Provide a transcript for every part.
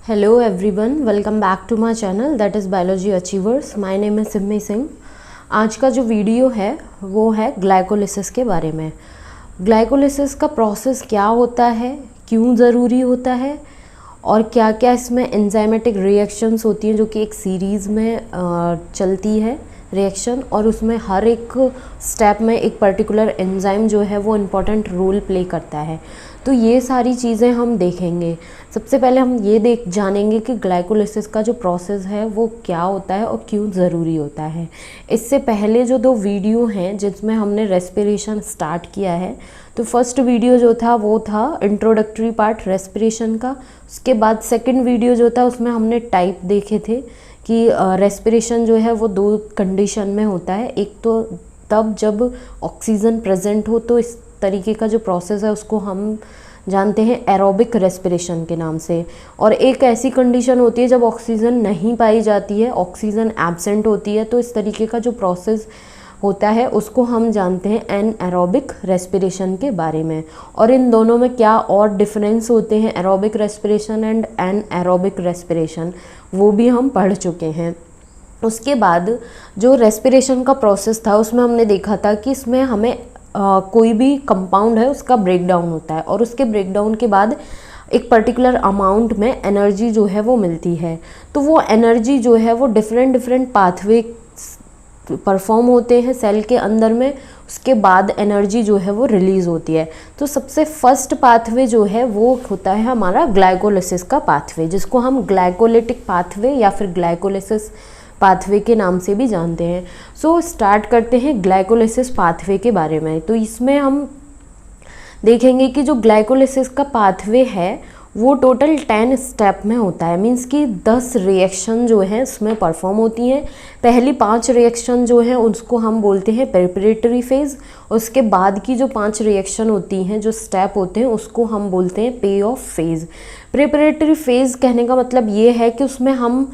Hello everyone, welcome back to my channel that is Biology Achievers. My name is Simmi Singh. आज का जो video है वो है ग्लाइकोलिसिस के बारे में। ग्लाइकोलिसिस का प्रोसेस क्या होता है, क्यों ज़रूरी होता है और क्या क्या इसमें एंजाइमेटिक रिएक्शंस होती हैं जो कि एक सीरीज़ में चलती है रिएक्शन, और उसमें हर एक स्टेप में एक पर्टिकुलर एंजाइम जो है वो इम्पॉर्टेंट रोल प्ले करता है। तो ये सारी चीज़ें हम देखेंगे। सबसे पहले हम ये जानेंगे कि ग्लाइकोलिसिस का जो प्रोसेस है वो क्या होता है और क्यों ज़रूरी होता है। इससे पहले जो 2 वीडियो हैं जिसमें हमने रेस्पिरेशन स्टार्ट किया है, तो फर्स्ट वीडियो जो था वो था इंट्रोडक्टरी पार्ट रेस्पिरेशन का। उसके बाद सेकंड वीडियो जो था उसमें हमने टाइप देखे थे कि रेस्पिरेशन जो है वो 2 कंडीशन में होता है। एक तो तब जब ऑक्सीजन प्रेजेंट हो, तो इस तरीके का जो प्रोसेस है उसको हम जानते हैं एरोबिक रेस्पिरेशन के नाम से। और एक ऐसी कंडीशन होती है जब ऑक्सीजन नहीं पाई जाती है, ऑक्सीजन एब्सेंट होती है, तो इस तरीके का जो प्रोसेस होता है उसको हम जानते हैं एनएरोबिक रेस्पिरेशन के बारे में। और इन दोनों में क्या और डिफरेंस होते हैं, aerobic respiration and anaerobic respiration, वो भी हम पढ़ चुके हैं। उसके बाद जो रेस्पिरेशन का प्रोसेस था उसमें हमने देखा था कि इसमें हमें कोई भी कंपाउंड है उसका ब्रेकडाउन होता है, और उसके ब्रेकडाउन के बाद एक पर्टिकुलर अमाउंट में एनर्जी जो है वो मिलती है। तो वो एनर्जी जो है वो डिफरेंट पाथवे परफॉर्म होते हैं सेल के अंदर में, उसके बाद एनर्जी जो है वो रिलीज़ होती है। तो सबसे फर्स्ट पाथवे जो है वो होता है हमारा ग्लाइकोलिसिस का पाथवे, जिसको हम ग्लाइकोलिटिक पाथवे या फिर ग्लाइकोलिसिस पाथवे के नाम से भी जानते हैं। सो स्टार्ट करते हैं ग्लाइकोलिसिस पाथवे के बारे में। तो इसमें हम देखेंगे कि जो ग्लाइकोलिसिस का पाथवे है वो टोटल 10 स्टेप में होता है। मींस कि 10 रिएक्शन जो है इसमें परफॉर्म होती हैं। पहली 5 रिएक्शन जो है उसको हम बोलते हैं प्रिपरेटरी फेज़। उसके बाद की जो 5 रिएक्शन होती हैं, जो स्टेप होते हैं, उसको हम बोलते हैं पे ऑफ फेज़। प्रिपरेटरी फेज़ कहने का मतलब ये है कि उसमें हम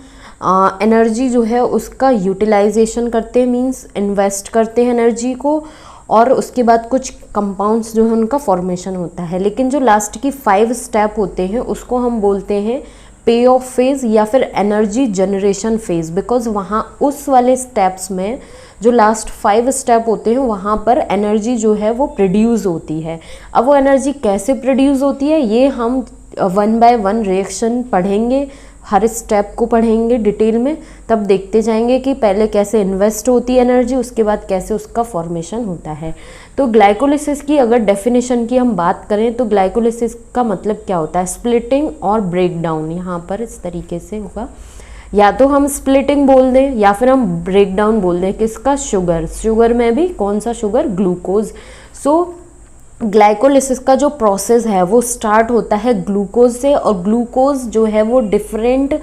एनर्जी जो है उसका यूटिलाइजेशन करते हैं, मींस इन्वेस्ट करते हैं एनर्जी को, और उसके बाद कुछ कंपाउंड्स जो है उनका फॉर्मेशन होता है। लेकिन जो लास्ट की 5 स्टेप होते हैं उसको हम बोलते हैं पे ऑफ फेज़ या फिर एनर्जी जनरेशन फेज़, बिकॉज वहाँ उस वाले स्टेप्स में जो लास्ट 5 स्टेप होते हैं वहाँ पर एनर्जी जो है वो प्रोड्यूस होती है। अब वो एनर्जी कैसे प्रोड्यूस होती है ये हम 1 बाय 1 रिएक्शन पढ़ेंगे, हर स्टेप को पढ़ेंगे डिटेल में, तब देखते जाएंगे कि पहले कैसे इन्वेस्ट होती है एनर्जी, उसके बाद कैसे उसका फॉर्मेशन होता है। तो ग्लाइकोलिसिस की अगर डेफिनेशन की हम बात करें तो ग्लाइकोलिसिस का मतलब क्या होता है, स्प्लिटिंग और ब्रेकडाउन। यहाँ पर इस तरीके से होगा, या तो हम स्प्लिटिंग बोल दें या फिर हम ब्रेकडाउन बोल दें। किसका? शुगर में भी कौन सा शुगर? ग्लूकोज। सो ग्लाइकोलिसिस का जो प्रोसेस है वो स्टार्ट होता है ग्लूकोज से, और ग्लूकोज जो है वो डिफरेंट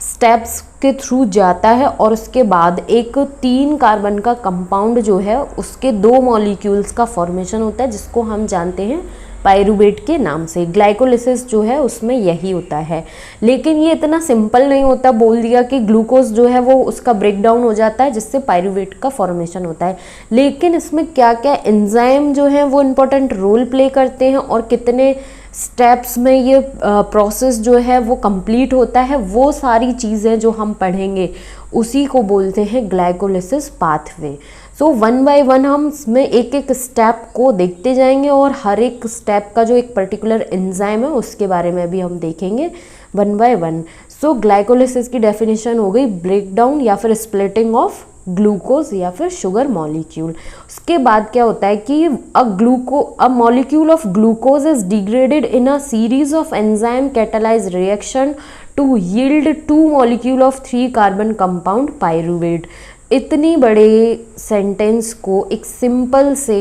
स्टेप्स के थ्रू जाता है, और उसके बाद एक 3 कार्बन का कंपाउंड जो है उसके 2 मॉलिक्यूल्स का फॉर्मेशन होता है, जिसको हम जानते हैं पाइरूवेट के नाम से। ग्लाइकोलिसिस जो है उसमें यही होता है। लेकिन ये इतना सिंपल नहीं होता, बोल दिया कि ग्लूकोज जो है वो उसका ब्रेकडाउन हो जाता है जिससे पाइरूवेट का फॉर्मेशन होता है। लेकिन इसमें क्या क्या एंजाइम जो है वो इम्पोर्टेंट रोल प्ले करते हैं और कितने स्टेप्स में ये प्रोसेस जो है वो कंप्लीट होता है, वो सारी चीज़ें जो हम पढ़ेंगे उसी को बोलते हैं ग्लाइकोलिसिस पाथवे। सो 1 बाय 1 हम इसमें एक एक स्टेप को देखते जाएंगे, और हर एक स्टेप का जो एक पर्टिकुलर एंजाइम है उसके बारे में भी हम देखेंगे 1 बाय 1। सो ग्लाइकोलिसिस की डेफिनेशन हो गई ब्रेकडाउन या फिर स्प्लिटिंग ऑफ ग्लूकोज या फिर शुगर मॉलिक्यूल। उसके बाद क्या होता है कि a molecule of glucose is degraded in a series of enzyme catalyse reaction to yield 2 molecule of 3 carbon compound pyruvate. इतनी बड़े सेंटेंस को एक सिंपल से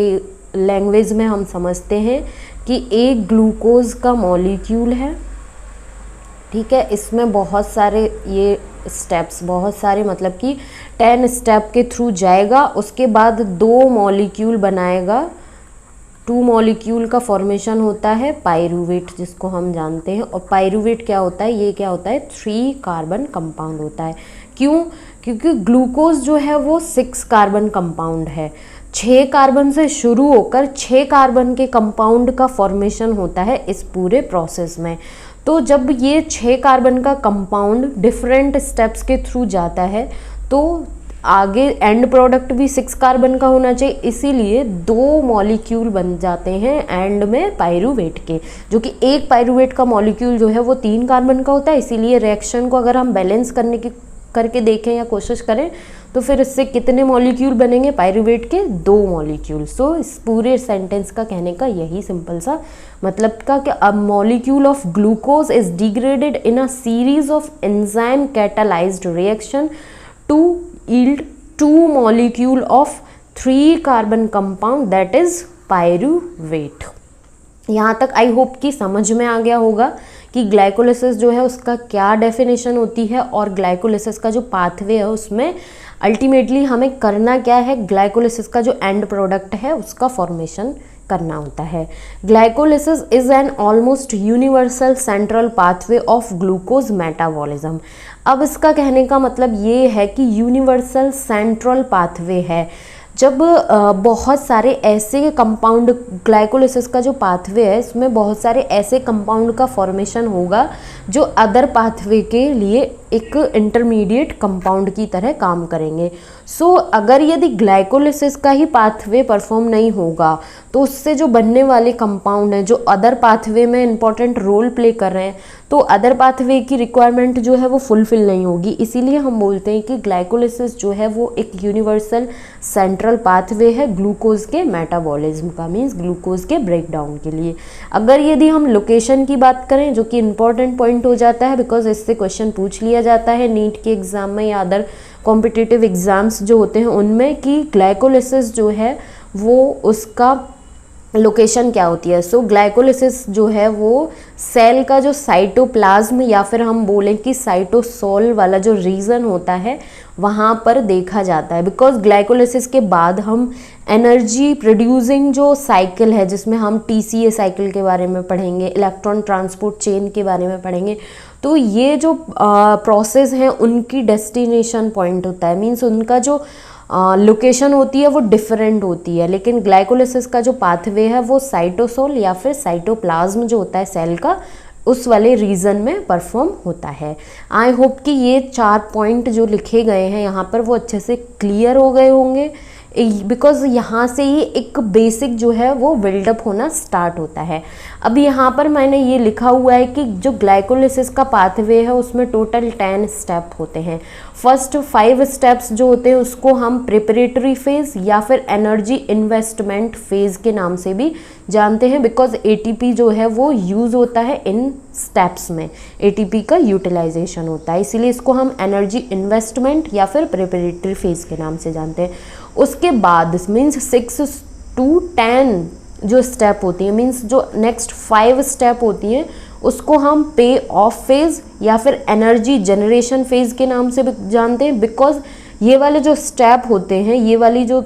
लैंग्वेज में हम समझते हैं कि एक ग्लूकोज का मॉलिक्यूल है, ठीक है, इसमें बहुत सारे ये स्टेप्स, बहुत सारे मतलब कि 10 स्टेप के थ्रू जाएगा, उसके बाद 2 मॉलिक्यूल बनाएगा, 2 मॉलिक्यूल का फॉर्मेशन होता है पाइरूवेट, जिसको हम जानते हैं। और पाइरूवेट क्या होता है, ये क्या होता है, 3 कार्बन कंपाउंड होता है। क्यों? क्योंकि ग्लूकोज जो है वो 6 कार्बन कंपाउंड है। 6 कार्बन से शुरू होकर 6 कार्बन के कंपाउंड का फॉर्मेशन होता है इस पूरे प्रोसेस में। तो जब ये 6 कार्बन का कंपाउंड डिफरेंट स्टेप्स के थ्रू जाता है तो आगे एंड प्रोडक्ट भी 6 कार्बन का होना चाहिए, इसीलिए 2 मॉलिक्यूल बन जाते हैं एंड में पायरूवेट के, जो कि एक पायरूवेट का मॉलिक्यूल जो है वो 3 कार्बन का होता है। इसीलिए रिएक्शन को अगर हम बैलेंस करके देखें या कोशिश करें तो फिर इससे कितने मॉलिक्यूल बनेंगे, पायरूवेट के 2 मॉलिक्यूल। सो इस पूरे सेंटेंस का कहने का यही सिंपल सा मतलब का कि a molecule of glucose is degraded in a series of enzyme catalysed reaction to yield 2 molecule of 3 carbon compound that is pyruvate। यहाँ तक आई होप कि समझ में आ गया होगा कि ग्लाइकोलिसिस जो है उसका क्या डेफिनेशन होती है और ग्लाइकोलिसिस का जो पाथवे है उसमें अल्टीमेटली हमें करना क्या है, ग्लाइकोलिसिस का जो एंड प्रोडक्ट है उसका फॉर्मेशन करना होता है। Glycolysis is an almost universal central pathway of glucose metabolism. अब इसका कहने का मतलब ये है कि यूनिवर्सल सेंट्रल पाथवे है जब बहुत सारे ऐसे कंपाउंड, ग्लाइकोलिसिस का जो पाथवे है इसमें बहुत सारे ऐसे कंपाउंड का फॉर्मेशन होगा जो अदर पाथवे के लिए एक इंटरमीडिएट कंपाउंड की तरह काम करेंगे। सो अगर यदि ग्लाइकोलिसिस का ही पाथवे परफॉर्म नहीं होगा तो उससे जो बनने वाले कंपाउंड हैं जो अदर पाथवे में इंपॉर्टेंट रोल प्ले कर रहे हैं तो अदर पाथवे की रिक्वायरमेंट जो है वो फुलफिल नहीं होगी। इसीलिए हम बोलते हैं कि ग्लाइकोलिसिस जो है वो एक यूनिवर्सल सेंट्रल पाथवे है ग्लूकोज के मेटाबॉलिज्म का, मीन्स ग्लूकोज के ब्रेकडाउन के लिए। अगर यदि हम लोकेशन की बात करें जो कि इंपॉर्टेंट पॉइंट हो जाता है बिकॉज इससे क्वेश्चन पूछ लिया जाता है नीट के एग्ज़ाम में या अदर कॉम्पिटिटिव एग्ज़ाम्स जो होते हैं उनमें कि ग्लाइकोलिसिस जो है वो उसका लोकेशन क्या होती है। सो ग्लाइकोलिसिस जो है वो सेल का जो साइटोप्लाज्म या फिर हम बोलें कि साइटोसोल वाला जो रीजन होता है वहाँ पर देखा जाता है। बिकॉज ग्लाइकोलिसिस के बाद हम एनर्जी प्रोड्यूसिंग जो साइकिल है जिसमें हम TCA साइकिल के बारे में पढ़ेंगे, इलेक्ट्रॉन ट्रांसपोर्ट चेन के बारे में पढ़ेंगे, तो ये जो प्रोसेस हैं उनकी डेस्टिनेशन पॉइंट होता है, मीन्स उनका जो लोकेशन होती है वो डिफरेंट होती है। लेकिन ग्लाइकोलिसिस का जो पाथवे है वो साइटोसोल या फिर साइटोप्लाज्म जो होता है सेल का उस वाले रीजन में परफॉर्म होता है। आई होप कि ये 4 पॉइंट जो लिखे गए हैं यहाँ पर वो अच्छे से क्लियर हो गए होंगे बिकॉज यहाँ से ही एक बेसिक जो है वो बिल्डअप होना स्टार्ट होता है। अब यहाँ पर मैंने ये लिखा हुआ है कि जो ग्लाइकोलिसिस का पाथवे है उसमें टोटल 10 स्टेप होते हैं। फर्स्ट 5 स्टेप्स जो होते हैं उसको हम प्रिपरेटरी फेज़ या फिर एनर्जी इन्वेस्टमेंट फेज़ के नाम से भी जानते हैं बिकॉज ATP जो है वो यूज़ होता है इन स्टेप्स में, ATP का यूटिलाइजेशन होता है, इसीलिए इसको हम एनर्जी इन्वेस्टमेंट या फिर प्रिपरेटरी फेज़ के नाम से जानते हैं। उसके बाद मीन्स 6 to 10 जो स्टेप होती है, मीन्स जो नेक्स्ट 5 स्टेप होती हैं उसको हम पे ऑफ फेज़ या फिर एनर्जी जनरेशन फेज़ के नाम से जानते हैं। बिकॉज ये वाले जो स्टेप होते हैं, ये वाली जो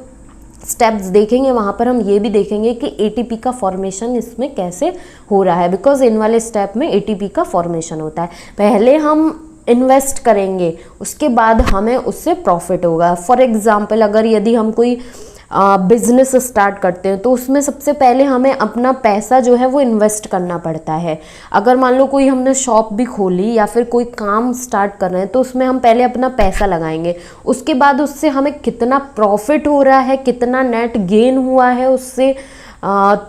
स्टेप्स देखेंगे वहाँ पर हम ये भी देखेंगे कि ATP का फॉर्मेशन इसमें कैसे हो रहा है बिकॉज इन वाले स्टेप में ATP का फॉर्मेशन होता है। पहले हम इन्वेस्ट करेंगे उसके बाद हमें उससे प्रॉफिट होगा। फॉर एग्ज़ाम्पल अगर यदि हम कोई बिजनेस स्टार्ट करते हैं तो उसमें सबसे पहले हमें अपना पैसा जो है वो इन्वेस्ट करना पड़ता है। अगर मान लो कोई हमने शॉप भी खोली या फिर कोई काम स्टार्ट कर रहे हैं तो उसमें हम पहले अपना पैसा लगाएंगे, उसके बाद उससे हमें कितना प्रॉफिट हो रहा है, कितना नेट गेन हुआ है उससे,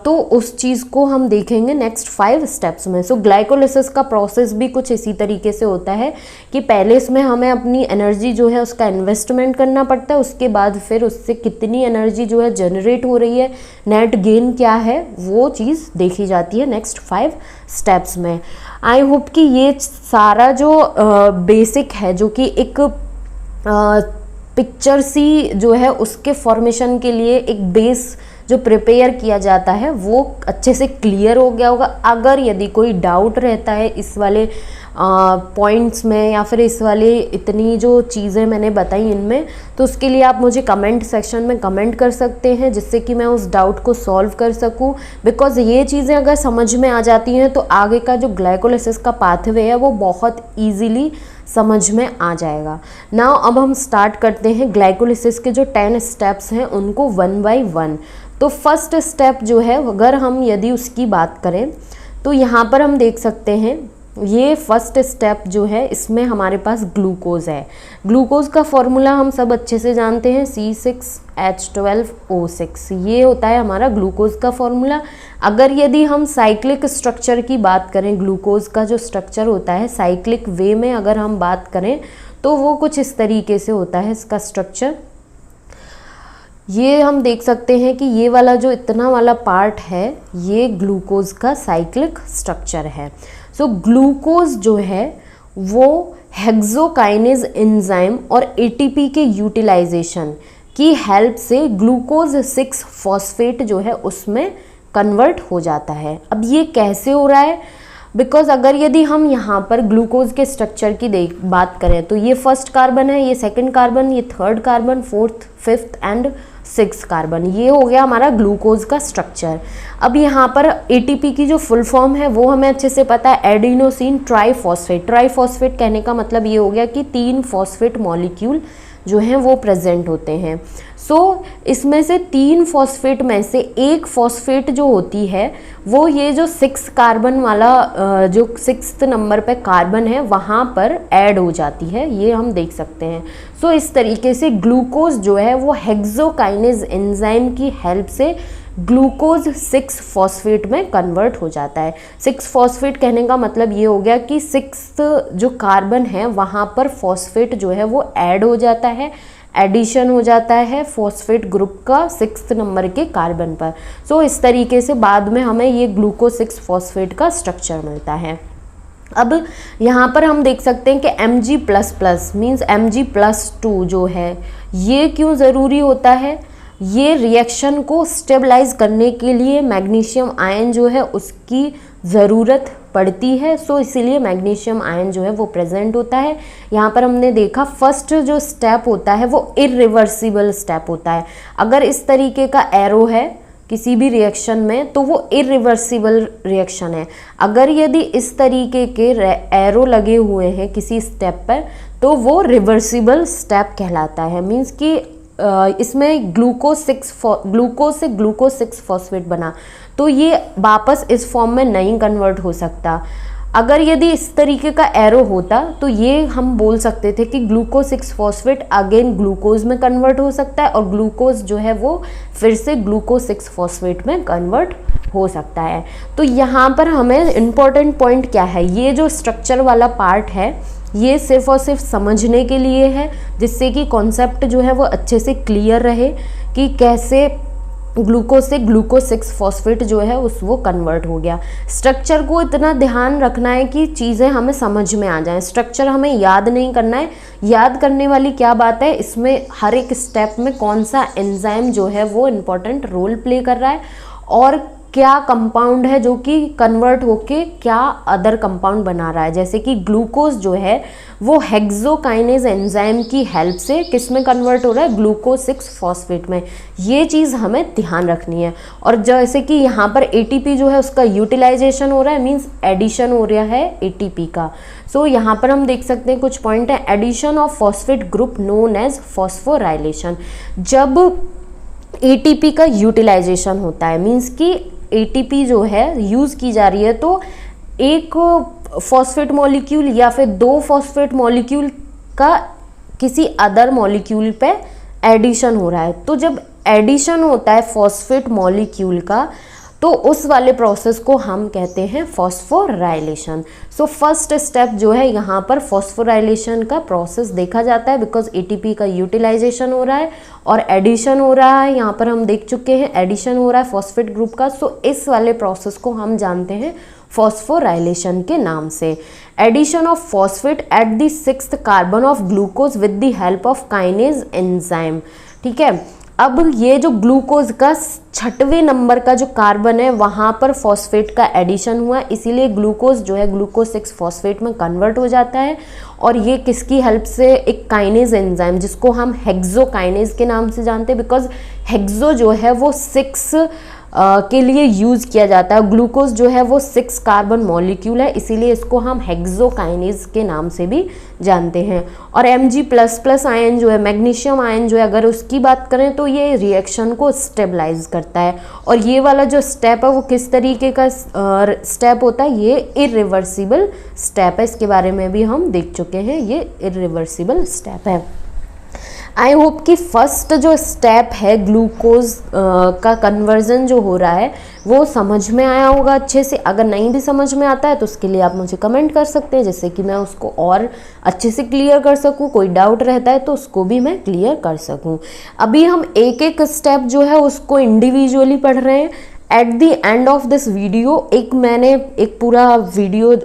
तो उस चीज़ को हम देखेंगे नेक्स्ट 5 स्टेप्स में। सो ग्लाइकोलिसिस का प्रोसेस भी कुछ इसी तरीके से होता है कि पहले इसमें हमें अपनी एनर्जी जो है उसका इन्वेस्टमेंट करना पड़ता है, उसके बाद फिर उससे कितनी एनर्जी जो है जनरेट हो रही है, नेट गेन क्या है, वो चीज़ देखी जाती है नेक्स्ट 5 स्टेप्स में। आई होप कि ये सारा जो बेसिक है जो कि एक पिक्चर सी जो है उसके फॉर्मेशन के लिए एक बेस जो प्रिपेयर किया जाता है वो अच्छे से क्लियर हो गया होगा। अगर यदि कोई डाउट रहता है इस वाले पॉइंट्स में या फिर इस वाले इतनी जो चीज़ें मैंने बताई इनमें, तो उसके लिए आप मुझे कमेंट सेक्शन में कमेंट कर सकते हैं जिससे कि मैं उस डाउट को सॉल्व कर सकूं। बिकॉज ये चीज़ें अगर समझ में आ जाती हैं तो आगे का जो ग्लाइकोलिसिस का पाथवे है वो बहुत ईजीली समझ में आ जाएगा। नाउ अब हम स्टार्ट करते हैं ग्लाइकोलिसिस के जो 10 स्टेप्स हैं उनको 1 by 1। तो फर्स्ट स्टेप जो है अगर हम यदि उसकी बात करें तो यहाँ पर हम देख सकते हैं ये फर्स्ट स्टेप जो है इसमें हमारे पास ग्लूकोज है। ग्लूकोज का फॉर्मूला हम सब अच्छे से जानते हैं, C6H12O6, ये होता है हमारा ग्लूकोज का फॉर्मूला। अगर यदि हम साइक्लिक स्ट्रक्चर की बात करें, ग्लूकोज का जो स्ट्रक्चर होता है साइक्लिक वे में अगर हम बात करें तो वो कुछ इस तरीके से होता है इसका स्ट्रक्चर। ये हम देख सकते हैं कि ये वाला जो इतना वाला पार्ट है ये ग्लूकोज का साइक्लिक स्ट्रक्चर है। सो ग्लूकोज जो है वो हेक्सोकाइनेज एंजाइम और एटीपी के यूटिलाइजेशन की हेल्प से ग्लूकोज 6 फॉस्फेट जो है उसमें कन्वर्ट हो जाता है। अब ये कैसे हो रहा है, बिकॉज अगर यदि हम यहाँ पर ग्लूकोज के स्ट्रक्चर की बात करें तो ये फर्स्ट कार्बन है, ये सेकंड कार्बन, ये third carbon, fourth, fifth and 6 carbon, ये हो गया हमारा ग्लूकोज का स्ट्रक्चर। अब यहाँ पर एटीपी की जो फुल फॉर्म है वो हमें अच्छे से पता है, एडिनोसिन ट्राइफॉस्फेट। ट्राइफॉस्फेट कहने का मतलब ये हो गया कि 3 फॉस्फेट मॉलिक्यूल जो हैं वो प्रेजेंट होते हैं। सो इसमें से 3 फॉस्फेट में से एक फॉस्फेट जो होती है वो ये जो 6 कार्बन वाला जो 6th नंबर पे कार्बन है वहाँ पर ऐड हो जाती है, ये हम देख सकते हैं। सो इस तरीके से ग्लूकोज जो है वो हेक्सोकाइनेज एंजाइम की हेल्प से ग्लूकोज 6 फॉस्फेट में कन्वर्ट हो जाता है। 6 फॉस्फेट कहने का मतलब ये हो गया कि 6th जो कार्बन है वहाँ पर फॉस्फेट जो है वो ऐड हो जाता है, एडिशन हो जाता है फॉस्फेट ग्रुप का 6th नंबर के कार्बन पर। सो इस तरीके से बाद में हमें ये ग्लूकोज 6 फॉस्फेट का स्ट्रक्चर मिलता है। अब यहाँ पर हम देख सकते हैं कि Mg++ मीन्स Mg+2 जो है ये क्यों ज़रूरी होता है, ये रिएक्शन को स्टेबलाइज करने के लिए मैग्नीशियम आयन जो है उसकी ज़रूरत पड़ती है। सो इसीलिए मैग्नीशियम आयन जो है वो प्रेजेंट होता है। यहाँ पर हमने देखा फर्स्ट जो स्टेप होता है वो इरिवर्सिबल स्टेप होता है। अगर इस तरीके का एरो है किसी भी रिएक्शन में तो वो इरिवर्सिबल रिएक्शन है। अगर यदि इस तरीके के एरो लगे हुए हैं किसी स्टेप पर तो वो रिवर्सिबल स्टेप कहलाता है। मीन्स कि इसमें ग्लूकोज से ग्लूकोज 6 फॉस्फेट बना तो ये वापस इस फॉर्म में नहीं कन्वर्ट हो सकता। अगर यदि इस तरीके का एरो होता तो ये हम बोल सकते थे कि ग्लूकोज 6 फॉस्फेट अगेन ग्लूकोज में कन्वर्ट हो सकता है और ग्लूकोज जो है वो फिर से ग्लूकोज 6 फॉस्फेट में कन्वर्ट हो सकता है। तो यहाँ पर हमें इम्पॉर्टेंट पॉइंट क्या है, ये जो स्ट्रक्चर वाला पार्ट है ये सिर्फ और सिर्फ समझने के लिए है, जिससे कि कॉन्सेप्ट जो है वो अच्छे से क्लियर रहे कि कैसे ग्लूकोज से ग्लूकोज 6 फॉस्फेट जो है उस वो कन्वर्ट हो गया। स्ट्रक्चर को इतना ध्यान रखना है कि चीज़ें हमें समझ में आ जाएं। स्ट्रक्चर हमें याद नहीं करना है। याद करने वाली क्या बात है, इसमें हर एक स्टेप में कौन सा एंजाइम जो है वो इम्पोर्टेंट रोल प्ले कर रहा है और क्या कंपाउंड है जो कि कन्वर्ट होके क्या अदर कंपाउंड बना रहा है। जैसे कि ग्लूकोज जो है वो हेक्सोकाइनेज एंजाइम की हेल्प से किस में कन्वर्ट हो रहा है, ग्लूकोज 6 फॉस्फेट में। ये चीज़ हमें ध्यान रखनी है। और जैसे कि यहाँ पर एटीपी जो है उसका यूटिलाइजेशन हो रहा है, मीन्स एडिशन हो रहा है एटीपी का। सो यहाँ पर हम देख सकते हैं कुछ पॉइंट है। Addition of phosphate group known as phosphorylation. जब एटीपी का यूटिलाइजेशन होता है, मीन्स कि एटीपी जो है यूज़ की जा रही है तो एक फॉस्फेट मॉलिक्यूल या फिर 2 फॉस्फेट मॉलिक्यूल का किसी अदर मॉलिक्यूल पे एडिशन हो रहा है। तो जब एडिशन होता है फॉस्फेट मॉलिक्यूल का तो उस वाले प्रोसेस को हम कहते हैं फॉस्फोराइलेशन। सो फर्स्ट स्टेप जो है यहाँ पर फॉस्फोराइलेशन का प्रोसेस देखा जाता है, बिकॉज एटीपी का यूटिलाइजेशन हो रहा है और एडिशन हो रहा है। यहाँ पर हम देख चुके हैं एडिशन हो रहा है फॉस्फेट ग्रुप का। सो इस वाले प्रोसेस को हम जानते हैं फॉस्फोराइलेशन के नाम से। Addition of phosphate at the 6th carbon of glucose with the help of kinase enzyme. ठीक है, अब ये जो ग्लूकोज का 6वें नंबर का जो कार्बन है वहाँ पर फॉस्फेट का एडिशन हुआ, इसीलिए ग्लूकोज जो है ग्लूकोज 6 फॉस्फेट में कन्वर्ट हो जाता है। और ये किसकी हेल्प से, एक काइनेज एंजाइम जिसको हम हेक्सोकाइनेज के नाम से जानते हैं, बिकॉज हेक्सो जो है वो 6 के लिए यूज़ किया जाता है। ग्लूकोज जो है वो 6 कार्बन मॉलिक्यूल है, इसीलिए इसको हम हेक्सोकाइनेज के नाम से भी जानते हैं। और Mg++ आयन जो है, मैग्नीशियम आयन जो है, अगर उसकी बात करें तो ये रिएक्शन को स्टेबलाइज करता है। और ये वाला जो स्टेप है वो किस तरीके का स्टेप होता है, ये इरिवर्सिबल स्टेप है, इसके बारे में भी हम देख चुके हैं, ये इरिवर्सिबल स्टेप है। आई होप कि फर्स्ट जो स्टेप है ग्लूकोज का कन्वर्जन जो हो रहा है वो समझ में आया होगा अच्छे से। अगर नहीं भी समझ में आता है तो उसके लिए आप मुझे कमेंट कर सकते हैं, जिससे कि मैं उसको और अच्छे से क्लियर कर सकूं। कोई डाउट रहता है तो उसको भी मैं क्लियर कर सकूं। अभी हम एक एक स्टेप जो है उसको इंडिविजुअली पढ़ रहे हैं। At the end of this video मैंने एक पूरा वीडियो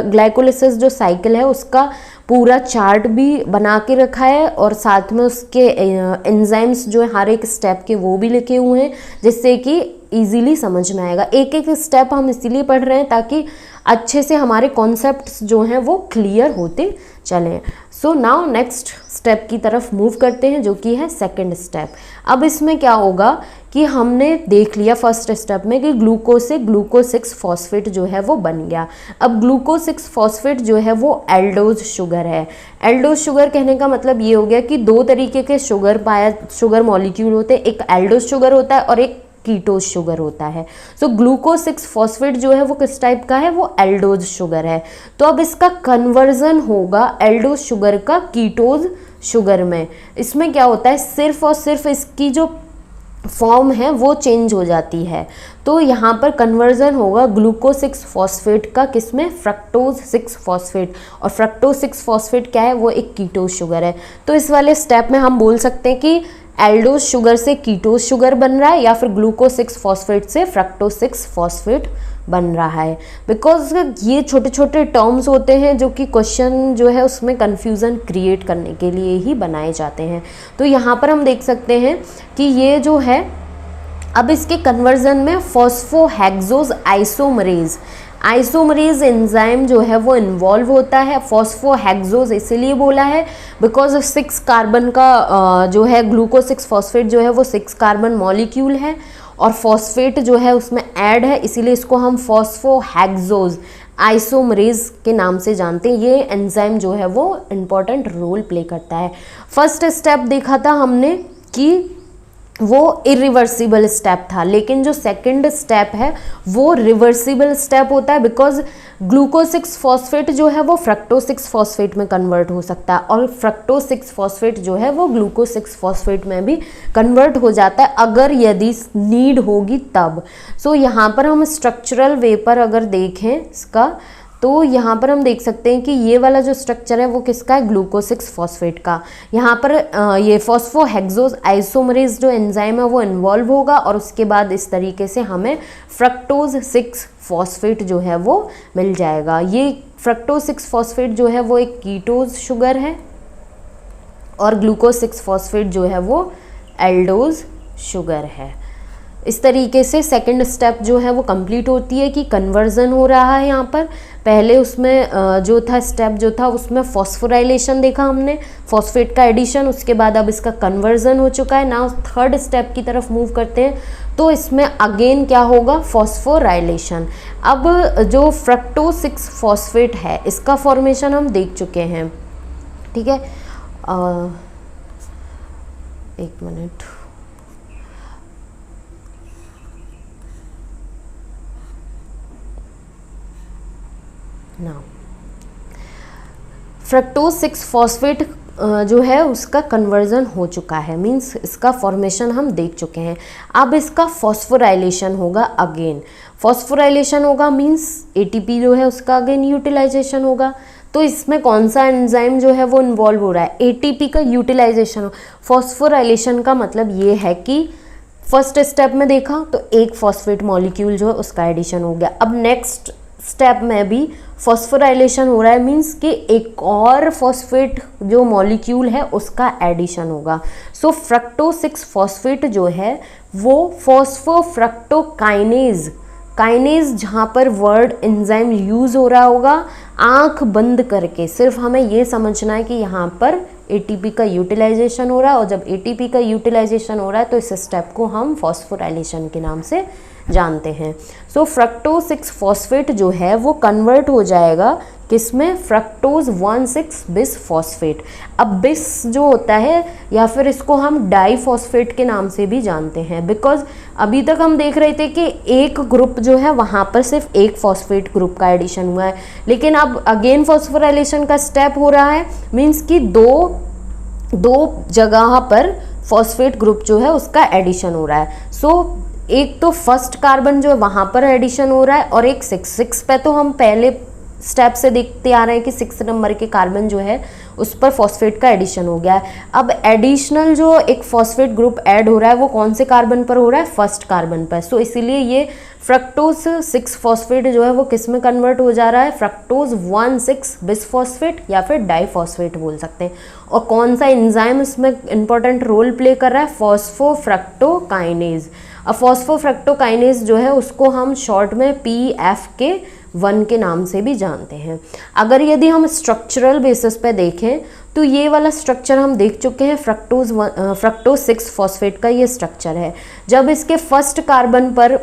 ग्लाइकोलिसिस जो साइकिल है उसका पूरा चार्ट भी बना के रखा है, और साथ में उसके एंजाइम्स जो है हर एक स्टेप के वो भी लिखे हुए हैं, जिससे कि इजीली समझ में आएगा। एक एक स्टेप हम इसीलिए पढ़ रहे हैं ताकि अच्छे से हमारे कॉन्सेप्ट्स जो हैं वो क्लियर होते चलें। सो नाउ नेक्स्ट स्टेप की तरफ मूव करते हैं, जो कि है सेकंड स्टेप। अब इसमें क्या होगा कि हमने देख लिया फर्स्ट स्टेप में कि ग्लूकोज से ग्लूकोज 6 फॉस्फेट जो है वो बन गया। अब ग्लूकोज 6 फॉस्फेट जो है वो एल्डोज शुगर है। एल्डोज शुगर कहने का मतलब ये हो गया कि दो तरीके के शुगर मॉलिक्यूल होते हैं, एक एल्डोज शुगर होता है और एक कीटोज शुगर होता है। सो ग्लूकोज 6 फॉस्फेट जो है वो किस टाइप का है, वो एल्डोज शुगर है। तो अब इसका कन्वर्जन होगा एल्डोज शुगर का कीटोज शुगर में। इसमें क्या होता है, सिर्फ और सिर्फ इसकी जो फॉर्म है वो चेंज हो जाती है। तो यहाँ पर कन्वर्जन होगा ग्लूकोज 6 फॉस्फेट का किसमें, फ्रक्टोज 6 फॉस्फेट। और फ्रक्टोज 6 फॉस्फेट क्या है, वो एक कीटोज शुगर है। तो इस वाले स्टेप में हम बोल सकते हैं कि एल्डोज शुगर से कीटोज शुगर बन रहा है, या फिर ग्लूकोज 6 फॉस्फेट से फ्रक्टोज 6 फॉस्फेट बन रहा है। बिकॉज ये छोटे छोटे टर्म्स होते हैं जो कि क्वेश्चन जो है उसमें कन्फ्यूज़न क्रिएट करने के लिए ही बनाए जाते हैं। तो यहाँ पर हम देख सकते हैं कि ये जो है अब इसके कन्वर्जन में फॉस्फोहेक्सोज आइसोमरेज एंजाइम जो है वो इन्वॉल्व होता है। फॉस्फोहेक्सोज इसीलिए बोला है बिकॉज 6 कार्बन का जो है ग्लूकोज 6 फॉस्फेट जो है वो 6 कार्बन मॉलिक्यूल है, और फॉस्फेट जो है उसमें ऐड है, इसीलिए इसको हम फॉस्फोहेक्सोज आइसोमरेज के नाम से जानते हैं। ये एंजाइम जो है वो इम्पॉर्टेंट रोल प्ले करता है। फर्स्ट स्टेप देखा था हमने कि वो इरिवर्सिबल स्टेप था, लेकिन जो सेकंड स्टेप है वो रिवर्सिबल स्टेप होता है, बिकॉज ग्लूकोज 6 फॉस्फेट जो है वो फ्रक्टोज 6 फॉस्फेट में कन्वर्ट हो सकता है, और फ्रक्टोज 6 फॉस्फेट जो है वो ग्लूकोज 6 फॉस्फेट में भी कन्वर्ट हो जाता है अगर यदि नीड होगी तब। सो यहाँ पर हम स्ट्रक्चरल वे पर अगर देखें इसका, तो यहाँ पर हम देख सकते हैं कि ये वाला जो स्ट्रक्चर है वो किसका है, ग्लूकोज 6 फॉस्फेट का। यहाँ पर ये फॉस्फोहेक्सोज आइसोमरेज जो एंजाइम है वो इन्वॉल्व होगा, और उसके बाद इस तरीके से हमें फ्रक्टोज 6 फॉस्फेट जो है वो मिल जाएगा। ये फ्रक्टोज 6 फॉस्फेट जो है वो एक कीटोज शुगर है, और ग्लूकोज 6 फॉस्फेट जो है वो एल्डोज शुगर है। इस तरीके से सेकंड स्टेप जो है वो कंप्लीट होती है कि कन्वर्जन हो रहा है। यहाँ पर पहले उसमें जो था स्टेप जो था उसमें फॉस्फोराइलेशन देखा हमने, फॉस्फेट का एडिशन, उसके बाद अब इसका कन्वर्जन हो चुका है। नाउ थर्ड स्टेप की तरफ मूव करते हैं, तो इसमें अगेन क्या होगा, फॉस्फोराइलेशन। अब जो फ्रक्टोज 6 फॉस्फेट है इसका फॉर्मेशन हम देख चुके हैं, ठीक है। एक मिनट, नाउ फ्रक्टोज 6 फॉस्फेट जो है उसका कन्वर्जन हो चुका है, मींस इसका फॉर्मेशन हम देख चुके हैं। अब इसका फॉस्फोराइलेशन होगा अगेन। फॉस्फोराइलेशन होगा मींस एटीपी जो है उसका अगेन यूटिलाइजेशन होगा। तो इसमें कौन सा एंजाइम जो है वो इन्वॉल्व हो रहा है, एटीपी का यूटिलाइजेशन। फॉस्फोराइलेशन का मतलब ये है कि फर्स्ट स्टेप में देखा तो एक फॉस्फेट मॉलिक्यूल जो है उसका एडिशन हो गया। अब नेक्स्ट स्टेप में भी फॉस्फोराइलेशन हो रहा है, मींस कि एक और फॉस्फेट जो मॉलिक्यूल है उसका एडिशन होगा। सो फ्रक्टोज 6 फॉस्फेट जो है वो फॉस्फोफ्रक्टोकाइनेज काइनेज जहाँ पर वर्ड एंजाइम यूज़ हो रहा होगा, आंख बंद करके सिर्फ हमें ये समझना है कि यहाँ पर एटीपी का यूटिलाइजेशन हो रहा है, और जब एटीपी का यूटिलाइजेशन हो रहा है तो इस स्टेप को हम फॉस्फोराइलेशन के नाम से जानते हैं। सो फ्रक्टोज 6 फॉस्फेट जो है वो कन्वर्ट हो जाएगा किसमें, फ्रक्टोज 1,6 बिस फॉस्फेट। अब बिस जो होता है, या फिर इसको हम डाई फॉस्फेट के नाम से भी जानते हैं, बिकॉज अभी तक हम देख रहे थे कि एक ग्रुप जो है वहाँ पर सिर्फ एक फॉस्फेट ग्रुप का एडिशन हुआ है, लेकिन अब अगेन फॉस्फोराइलेशन का स्टेप हो रहा है, मीन्स कि दो जगह पर फॉस्फेट ग्रुप जो है उसका एडिशन हो रहा है। सो एक तो फर्स्ट कार्बन जो है वहाँ पर एडिशन हो रहा है, और एक 6 पे तो हम पहले स्टेप से देखते आ रहे हैं कि 6 नंबर के कार्बन जो है उस पर फॉस्फेट का एडिशन हो गया है। अब एडिशनल जो एक फॉस्फेट ग्रुप ऐड हो रहा है वो कौन से कार्बन पर हो रहा है, फर्स्ट कार्बन पर। सो इसीलिए ये फ्रक्टोज 6 फॉस्फेट जो है वो किस में कन्वर्ट हो जा रहा है, फ्रक्टोज 1,6 बिस फॉस्फेट या फिर डाईफॉस्फेट बोल सकते हैं। और कौन सा एंजाइम इसमें इंपॉर्टेंट रोल प्ले कर रहा है, फॉस्फोफ्रक्टोकाइनेज। अब फॉस्फोफ्रक्टोकाइनेज जो है उसको हम शॉर्ट में PFK1 के नाम से भी जानते हैं। अगर यदि हम स्ट्रक्चरल बेसिस पे देखें तो ये वाला स्ट्रक्चर हम देख चुके हैं, फ्रक्टोज 6 फॉस्फेट का ये स्ट्रक्चर है। जब इसके फर्स्ट कार्बन पर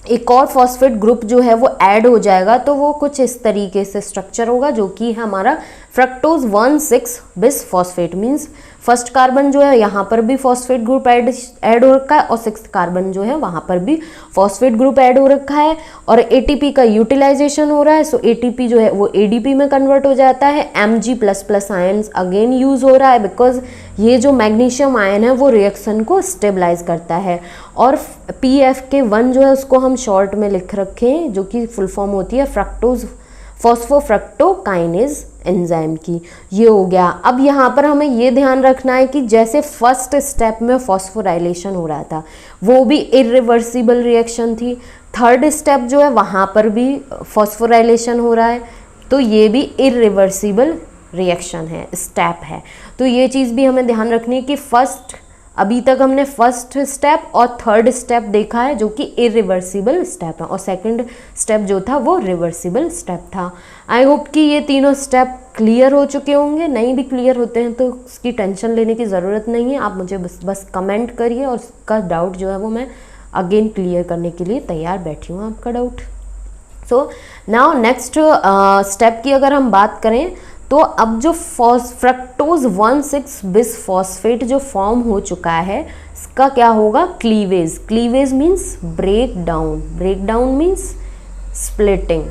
एक और फॉस्फेट ग्रुप जो है वो ऐड हो जाएगा तो वो कुछ इस तरीके से स्ट्रक्चर होगा, जो कि हमारा fructose 1,6 bis phosphate. Means first carbon जो है यहाँ पर भी फॉस्फेट ग्रुप ऐड हो रखा है, और 6th कार्बन जो है वहाँ पर भी फॉस्फेट ग्रुप ऐड हो रखा है, और एटीपी का यूटिलाइजेशन हो रहा है। सो एटीपी जो है वो एडीपी में कन्वर्ट हो जाता है। Mg++ आयन अगेन यूज हो रहा है, बिकॉज ये जो मैग्नीशियम आयन है वो रिएक्शन को स्टेबलाइज करता है। और PFK1 जो है उसको हम शॉर्ट में लिख रखे हैं, जो कि फुल फॉर्म होती है फॉस्फोफ्रक्टोकाइनेज एंजाइम की। ये हो गया। अब यहाँ पर हमें ये ध्यान रखना है कि जैसे फर्स्ट स्टेप में फॉस्फोराइलेशन हो रहा था वो भी इरिवर्सिबल रिएक्शन थी, थर्ड स्टेप जो है वहाँ पर भी फॉस्फोराइलेशन हो रहा है, तो ये भी इरिवर्सिबल रिएक्शन है, स्टेप है। तो ये चीज़ भी हमें ध्यान रखनी है कि अभी तक हमने फर्स्ट स्टेप और थर्ड स्टेप देखा है जो कि इरिवर्सिबल स्टेप है, और सेकंड स्टेप जो था वो रिवर्सिबल स्टेप था। आई होप कि ये तीनों स्टेप क्लियर हो चुके होंगे। नहीं भी क्लियर होते हैं तो उसकी टेंशन लेने की ज़रूरत नहीं है, आप मुझे बस कमेंट करिए, और उसका डाउट जो है वो मैं अगेन क्लियर करने के लिए तैयार बैठी हूँ आपका doubt. So now next step की अगर हम बात करें तो अब जो फ्रक्टोज 1,6 बिस फॉस्फेट जो फॉर्म हो चुका है इसका क्या होगा, cleavage. Cleavage means break down means splitting,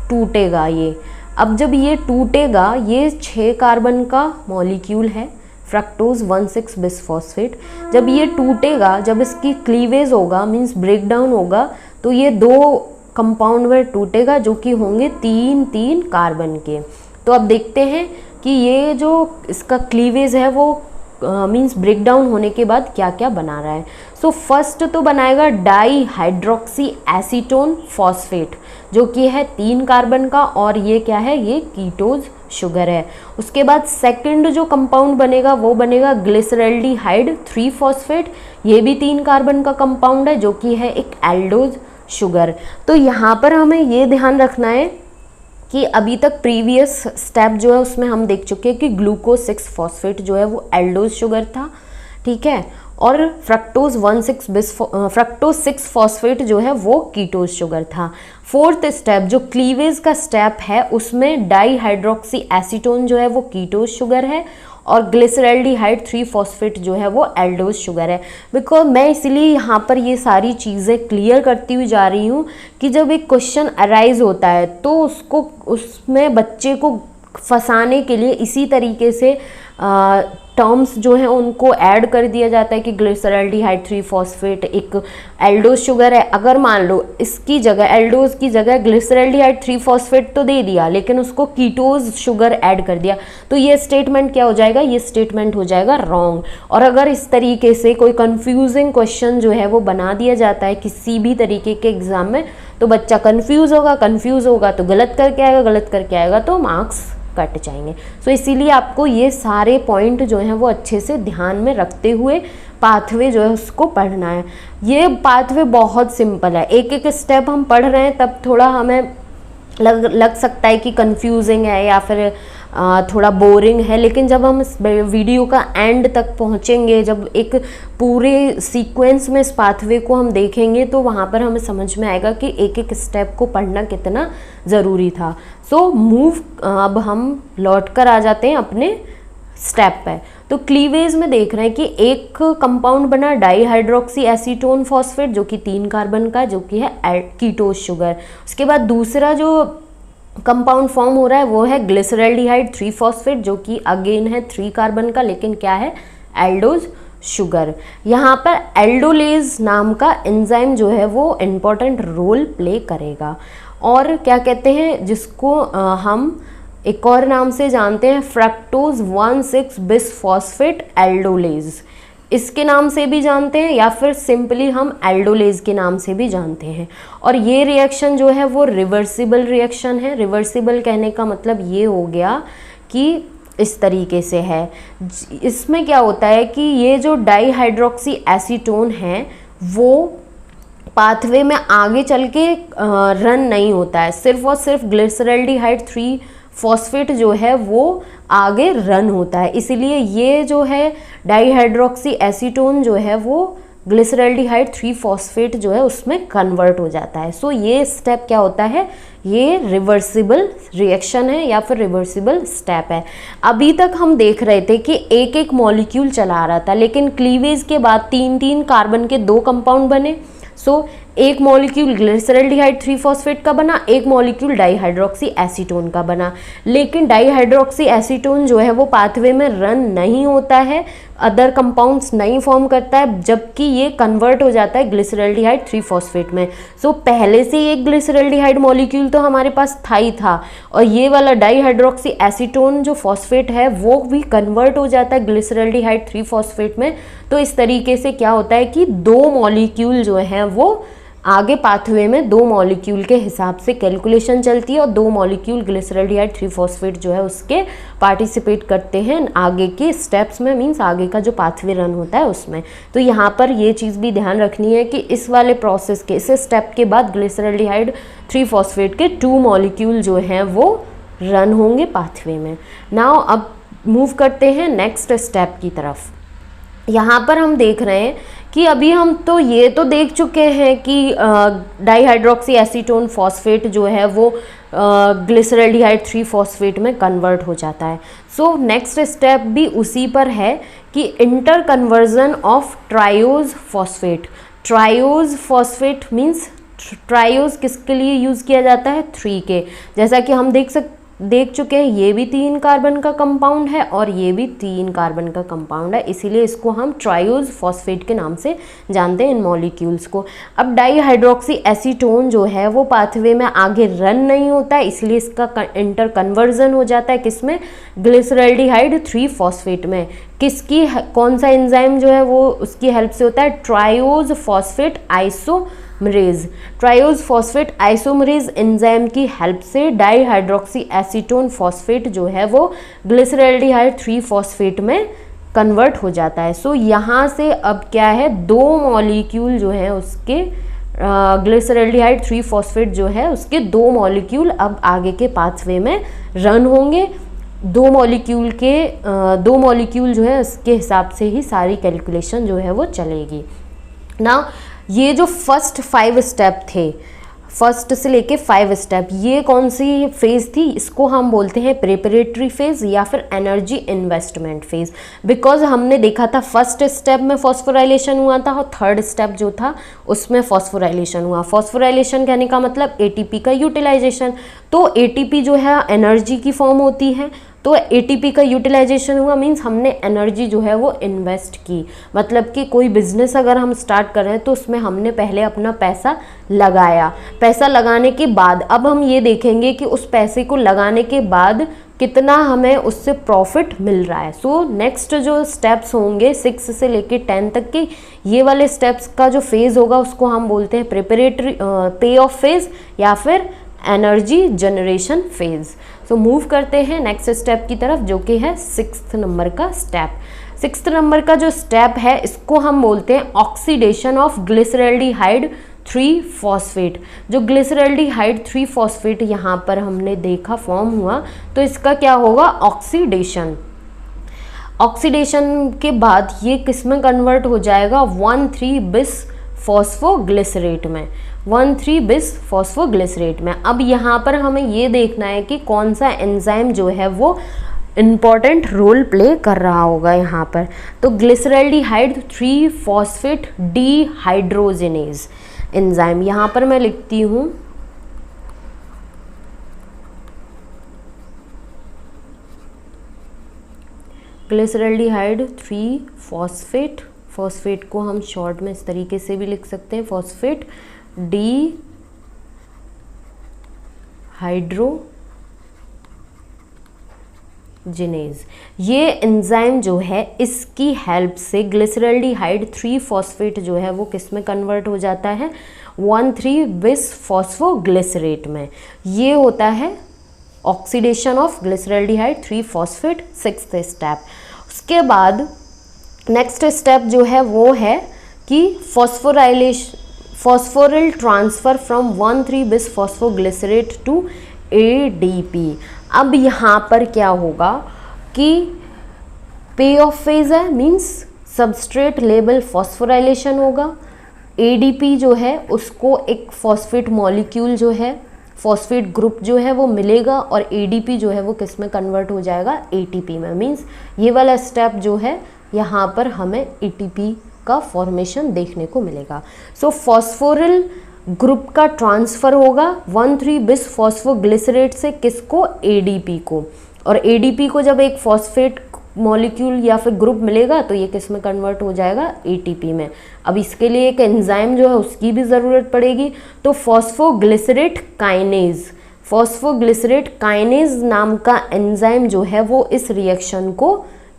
टूटेगा ये। अब जब ये टूटेगा, ये 6 कार्बन का मॉलिक्यूल है फ्रक्टोज 1,6 बिस फॉस्फेट, जब ये टूटेगा, जब इसकी क्लीवेज होगा मीन्स ब्रेक डाउन होगा, तो ये 2 कंपाउंड में टूटेगा जो कि होंगे 3 कार्बन के। तो अब देखते हैं कि ये जो इसका क्लीवेज है वो मीन्स ब्रेक डाउन होने के बाद क्या क्या बना रहा है। सो फर्स्ट तो बनाएगा डाई हाइड्रोक्सी एसीटोन फॉस्फेट जो कि है 3 कार्बन का, और ये क्या है, ये कीटोज शुगर है। उसके बाद सेकंड जो कंपाउंड बनेगा वो बनेगा ग्लिसरल्डिहाइड 3 फॉस्फेट, ये भी 3 कार्बन का कंपाउंड है जो कि है एक एल्डोज शुगर। तो यहाँ पर हमें ये ध्यान रखना है कि अभी तक प्रीवियस स्टेप जो है उसमें हम देख चुके हैं कि ग्लूकोज 6 फॉस्फेट जो है वो एल्डोज शुगर था, ठीक है, और फ्रक्टोज 6 फॉस्फेट जो है वो कीटोज शुगर था। फोर्थ स्टेप जो क्लीवेज का स्टेप है उसमें डाई हाइड्रोक्सी एसीटोन जो है वो कीटोज शुगर है, और ग्लिसरल्डिहाइड 3 फॉस्फेट जो है वो एल्डोज शुगर है। बिकॉज मैं इसलिए यहाँ पर ये सारी चीज़ें क्लियर करती हुई जा रही हूँ कि जब एक क्वेश्चन अराइज होता है तो उसमें बच्चे को फंसाने के लिए इसी तरीके से टर्म्स जो हैं उनको ऐड कर दिया जाता है कि ग्लिसरल्डिहाइड 3 फॉस्फेट एक एल्डोज शुगर है। अगर मान लो इसकी जगह एल्डोज की जगह ग्लिसरल्डिहाइड 3 फॉस्फेट तो दे दिया, लेकिन उसको कीटोज शुगर ऐड कर दिया, तो ये स्टेटमेंट क्या हो जाएगा, ये स्टेटमेंट हो जाएगा रॉन्ग। और अगर इस तरीके से कोई कंफ्यूजिंग क्वेश्चन जो है वो बना दिया जाता है किसी भी तरीके के एग्जाम में, तो बच्चा कंफ्यूज होगा तो गलत करके आएगा तो मार्क्स कट जाएंगे। सो इसीलिए आपको ये सारे पॉइंट जो हैं वो अच्छे से ध्यान में रखते हुए पाथवे जो है उसको पढ़ना है। ये पाथवे बहुत सिंपल है, एक एक स्टेप हम पढ़ रहे हैं तब थोड़ा हमें लग सकता है कि कंफ्यूजिंग है या फिर थोड़ा बोरिंग है, लेकिन जब हम इस वीडियो का एंड तक पहुंचेंगे, जब एक पूरे सीक्वेंस में इस पाथवे को हम देखेंगे तो वहाँ पर हमें समझ में आएगा कि एक एक स्टेप को पढ़ना कितना ज़रूरी था। सो मूव अब हम लौट कर आ जाते हैं अपने स्टेप पे। तो क्लीवेज में देख रहे हैं कि एक कंपाउंड बना डाईहाइड्रोक्सी एसीटोन फॉस्फेट जो कि 3 कार्बन का, जो कि है कीटोज शुगर। उसके बाद दूसरा जो कंपाउंड फॉर्म हो रहा है वो है ग्लिसरल्डिहाइड 3 फॉस्फेट जो कि अगेन है 3 कार्बन का, लेकिन क्या है, एल्डोज शुगर। यहाँ पर एल्डोलेज नाम का एंजाइम जो है वो इम्पॉर्टेंट रोल प्ले करेगा। और क्या कहते हैं जिसको हम एक और नाम से जानते हैं, फ्रक्टोज 1,6 बिसफॉस्फेट एल्डोलेज, इसके नाम से भी जानते हैं या फिर सिंपली हम एल्डोलेज के नाम से भी जानते हैं। और ये रिएक्शन जो है वो रिवर्सिबल रिएक्शन है। रिवर्सिबल कहने का मतलब ये हो गया कि इस तरीके से है, इसमें क्या होता है कि ये जो डाईहाइड्रोक्सी एसीटोन है वो पाथवे में आगे चल के रन नहीं होता है, सिर्फ और सिर्फ ग्लिसरल्डिहाइड 3 फॉस्फेट जो है वो आगे रन होता है। इसीलिए ये जो है डाईहाइड्रोक्सी एसीटोन जो है वो ग्लिसरल्डिहाइड 3 फॉस्फेट जो है उसमें कन्वर्ट हो जाता है। सो ये स्टेप क्या होता है, ये रिवर्सिबल रिएक्शन है या फिर रिवर्सिबल स्टेप है। अभी तक हम देख रहे थे कि एक एक मॉलिक्यूल चला रहा था, लेकिन क्लीवेज के बाद 3-3 कार्बन के 2 कंपाउंड बने। सो एक मॉलिक्यूल ग्लिसरल्डिहाइड 3 फॉस्फेट का बना, एक मॉलिक्यूल डाईहाइड्रोक्सी एसीटोन का बना। लेकिन डाईहाइड्रोक्सी एसीटोन जो है वो पाथवे में रन नहीं होता है, अदर कंपाउंड्स नहीं फॉर्म करता है, जबकि ये कन्वर्ट हो जाता है ग्लिसरल्डिहाइड 3 फॉस्फेट में। सो पहले से एक ग्लिसरल्डिहाइड मॉलिक्यूल तो हमारे पास था ही था, और ये वाला डाईहाइड्रोक्सी एसीटोन जो फॉस्फेट है वो भी कन्वर्ट हो जाता है ग्लिसरल्डिहाइड 3 फॉस्फेट में। तो इस तरीके से क्या होता है कि 2 मॉलिक्यूल जो हैं वो आगे पाथवे में 2 मॉलिक्यूल के हिसाब से कैलकुलेशन चलती है, और 2 मॉलिक्यूल ग्लिसरल्डिहाइड 3 फॉस्फेट जो है उसके पार्टिसिपेट करते हैं आगे के स्टेप्स में, मींस आगे का जो पाथवे रन होता है उसमें। तो यहाँ पर ये चीज़ भी ध्यान रखनी है कि इस वाले प्रोसेस के इस स्टेप के बाद ग्लिसरल्डिहाइड 3 फॉस्फेट के 2 मॉलिक्यूल जो हैं वो रन होंगे पाथवे में। नाउ अब मूव करते हैं नेक्स्ट स्टेप की तरफ। यहाँ पर हम देख रहे हैं कि अभी हम तो ये तो देख चुके हैं कि डाईहाइड्रोक्सी एसीटोन फॉस्फेट जो है वो ग्लिसरल्डिहाइड 3 फॉस्फेट में कन्वर्ट हो जाता है। सो नेक्स्ट स्टेप भी उसी पर है कि inter conversion of triose phosphate. Triose phosphate means triose किसके लिए यूज़ किया जाता है, 3 के। जैसा कि हम देख चुके हैं ये भी 3 कार्बन का कंपाउंड है और ये भी 3 कार्बन का कंपाउंड है, इसीलिए इसको हम ट्रायोज फॉस्फेट के नाम से जानते हैं इन मॉलिक्यूल्स को। अब डाईहाइड्रोक्सी एसीटोन जो है वो पाथवे में आगे रन नहीं होता है, इसलिए इसका इंटर कन्वर्जन हो जाता है किसमें, ग्लिसरल्डिहाइड 3 फॉस्फेट में। किसकी, कौन सा एंजाइम जो है वो उसकी हेल्प से होता है, triose phosphate isomerase. Triose phosphate isomerase enzyme की हेल्प से डाईहाइड्रोक्सी एसीटोन फॉस्फेट जो है वो ग्लिसरल्डिहाइड 3 फॉस्फेट में कन्वर्ट हो जाता है। सो यहाँ से अब क्या है, 2 मॉलिक्यूल जो है उसके ग्लिसरल्डिहाइड 3 फॉस्फेट जो है उसके 2 मॉलिक्यूल अब आगे के पाथवे में रन होंगे। 2 मॉलिक्यूल जो है उसके हिसाब से ही सारी कैलकुलेशन जो है वो चलेगी ना। ये जो फर्स्ट 5 स्टेप थे, फर्स्ट से लेके 5 स्टेप, ये कौन सी फेज़ थी, इसको हम बोलते हैं प्रिपरेटरी फेज़ या फिर एनर्जी इन्वेस्टमेंट फेज़। बिकॉज हमने देखा था फर्स्ट स्टेप में फॉस्फोराइलेशन हुआ था और थर्ड स्टेप जो था उसमें फॉस्फोराइलेशन हुआ। फॉस्फोराइलेशन कहने का मतलब एटीपी का यूटिलाइजेशन। तो एटीपी जो है एनर्जी की फॉर्म होती है, तो एटीपी का यूटिलाइजेशन हुआ मींस हमने एनर्जी जो है वो इन्वेस्ट की। मतलब कि कोई बिजनेस अगर हम स्टार्ट कर रहे हैं तो उसमें हमने पहले अपना पैसा लगाया, पैसा लगाने के बाद अब हम ये देखेंगे कि उस पैसे को लगाने के बाद कितना हमें उससे प्रॉफिट मिल रहा है। सो नेक्स्ट जो स्टेप्स होंगे 6 से लेके 10 तक के, ये वाले स्टेप्स का जो फेज़ होगा उसको हम बोलते हैं प्रिपरेटरी पे ऑफ फेज़ या फिर energy generation phase. So move करते हैं नेक्स्ट स्टेप की तरफ, जो कि है 6th नंबर का स्टेप। 6th नंबर का जो स्टेप है इसको हम बोलते हैं ऑक्सीडेशन ऑफ ग्लिसरैल्डिहाइड 3 फॉस्फेट। जो ग्लिसरैल्डिहाइड 3 फॉस्फेट यहाँ पर हमने देखा फॉर्म हुआ, तो इसका क्या होगा, ऑक्सीडेशन। ऑक्सीडेशन के बाद ये किस में कन्वर्ट हो जाएगा, 1,3-bis फॉस्फोग्लिसरेट में, 1,3-bis फॉस्फोग्लिसरेट में। अब यहाँ पर हमें ये देखना है कि कौन सा एंजाइम जो है वो इम्पॉर्टेंट रोल प्ले कर रहा होगा यहाँ पर। तो ग्लिसरैल्डिहाइड 3 फॉस्फेट डीहाइड्रोजिनेज एंजाइम, यहाँ पर मैं लिखती हूँ ग्लिसरैल्डिहाइड 3 फॉस्फेट, फॉस्फेट को हम शॉर्ट में इस तरीके से भी लिख सकते हैं, फॉस्फेट डीहाइड्रोजिनेज। ये एंजाइम जो है इसकी हेल्प से ग्लिसरैल्डिहाइड 3 फॉस्फेट जो है वो किस में कन्वर्ट हो जाता है, 1,3-bis फॉस्फोग्लिसरेट में। ये होता है oxidation of glyceraldehyde 3 phosphate, 6th step. उसके बाद नेक्स्ट स्टेप जो है वो है कि phosphoryl transfer from 1,3-bis phosphoglycerate to ADP। अब यहाँ पर क्या होगा कि पे ऑफ फेज है, मीन्स सबस्ट्रेट लेवल फॉस्फोराइलेशन होगा। ADP जो है उसको एक फॉस्फेट मॉलिक्यूल जो है, फॉस्फेट ग्रुप जो है वो मिलेगा, और ADP जो है वो किस में कन्वर्ट हो जाएगा, ATP में। मीन्स ये वाला स्टेप जो है यहाँ पर हमें ATP का फॉर्मेशन देखने को मिलेगा। सो फॉस्फोरिल ग्रुप का ट्रांसफ़र होगा 1,3-bis फॉस्फोग्लिसरेट से किसको, ADP को। और ADP को जब एक फॉस्फेट मॉलिक्यूल या फिर ग्रुप मिलेगा तो ये किस में कन्वर्ट हो जाएगा, ATP में। अब इसके लिए एक एंजाइम जो है उसकी भी ज़रूरत पड़ेगी, तो फॉस्फोग्लिसरेट काइनेज नाम का एंजाइम जो है वो इस रिएक्शन को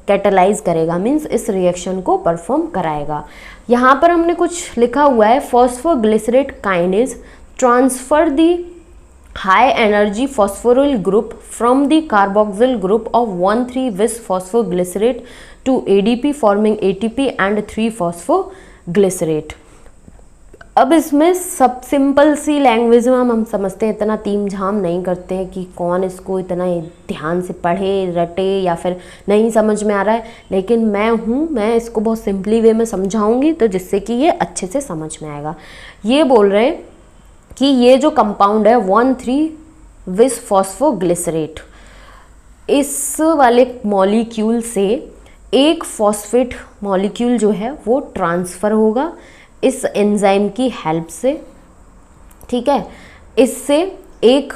कैटेलाइज करेगा, मीन्स इस रिएक्शन को परफॉर्म कराएगा। यहाँ पर हमने कुछ लिखा हुआ है, phosphoglycerate kinase transfer the high energy phosphoryl group from the carboxyl group of 1,3-bis phosphoglycerate to ADP forming ATP and 3-phosphoglycerate। अब इसमें सब सिंपल सी लैंग्वेज में हम समझते हैं, इतना तीम झाम नहीं करते हैं कि कौन इसको इतना ध्यान से पढ़े रटे या फिर नहीं समझ में आ रहा है, लेकिन मैं इसको बहुत सिंपली वे में समझाऊंगी तो जिससे कि ये अच्छे से समझ में आएगा। ये बोल रहे हैं कि ये जो कंपाउंड है 1,3-bis फॉस्फोग्लिसरेट, इस वाले मॉलिक्यूल से एक फॉस्फेट मॉलिक्यूल जो है वो ट्रांसफ़र होगा इस एंजाइम की हेल्प से, ठीक है। इससे एक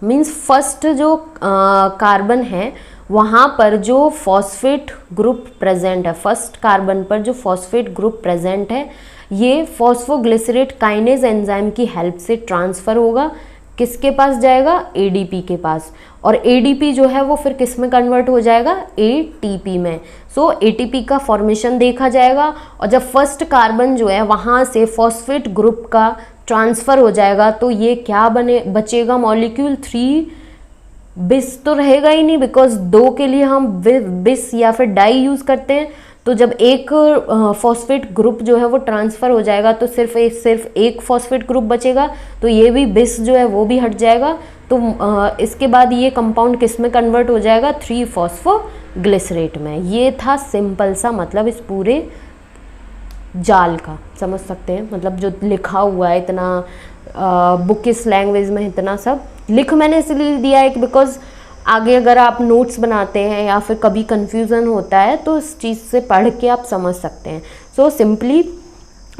मीन्स फर्स्ट जो कार्बन है वहाँ पर जो फॉस्फेट ग्रुप प्रेजेंट है, फर्स्ट कार्बन पर जो फॉस्फेट ग्रुप प्रेजेंट है, ये फॉस्फोग्लिसरेट काइनेज एंजाइम की हेल्प से ट्रांसफ़र होगा, किसके पास जाएगा, ADP के पास। और ADP जो है वो फिर किस में कन्वर्ट हो जाएगा, ATP में। सो ATP का फॉर्मेशन देखा जाएगा, और जब फर्स्ट कार्बन जो है वहाँ से फॉस्फेट ग्रुप का ट्रांसफ़र हो जाएगा तो ये क्या बचेगा मॉलिक्यूल, 3-bis तो रहेगा ही नहीं, बिकॉज 2 के लिए हम bis या फिर डाई यूज़ करते हैं। तो जब एक फॉस्फेट ग्रुप जो है वो ट्रांसफ़र हो जाएगा तो सिर्फ एक फॉस्फेट ग्रुप बचेगा, तो ये भी bis जो है वो भी हट जाएगा। तो इसके बाद ये कंपाउंड किस में कन्वर्ट हो जाएगा, 3-phosphoglycerate में। ये था सिंपल सा मतलब इस पूरे जाल का, समझ सकते हैं। मतलब जो लिखा हुआ है इतना बुकिश लैंग्वेज में इतना सब लिख मैंने इसलिए दिया है कि बिकॉज आगे अगर आप नोट्स बनाते हैं या फिर कभी कन्फ्यूज़न होता है तो इस चीज़ से पढ़ के आप समझ सकते हैं। सो सिंपली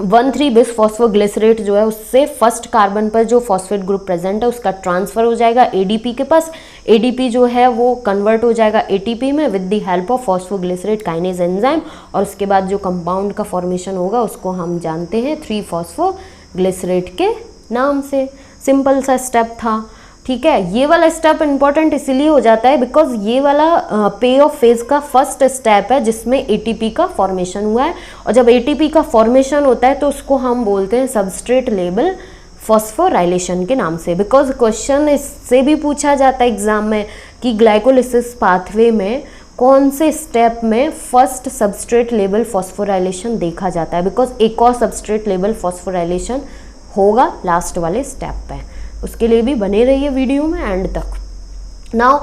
1,3-bis फॉस्फोग्लिसरेट जो है उससे फर्स्ट कार्बन पर जो फॉस्फेट ग्रुप प्रेजेंट है उसका ट्रांसफ़र हो जाएगा ADP के पास। ADP जो है वो कन्वर्ट हो जाएगा ATP में with the help of phosphoglycerate kinase enzyme, और उसके बाद जो कंपाउंड का फॉर्मेशन होगा उसको हम जानते हैं 3-phosphoglycerate के नाम से। सिंपल सा स्टेप था, ठीक है। ये वाला स्टेप इंपॉर्टेंट इसीलिए हो जाता है बिकॉज ये वाला पे ऑफ फेज का फर्स्ट स्टेप है जिसमें ATP का फॉर्मेशन हुआ है, और जब ATP का फॉर्मेशन होता है तो उसको हम बोलते हैं सबस्ट्रेट लेवल फॉस्फोराइलेशन के नाम से। बिकॉज क्वेश्चन इससे भी पूछा जाता है एग्जाम में कि ग्लाइकोलिसिस पाथवे में कौन से स्टेप में फर्स्ट सबस्ट्रेट लेवल फॉस्फोराइलेशन देखा जाता है, बिकॉज एक और सबस्ट्रेट लेवल फॉस्फोराइलेशन होगा लास्ट वाले स्टेप पे। उसके लिए भी बने रहिए वीडियो में एंड तक। नाउ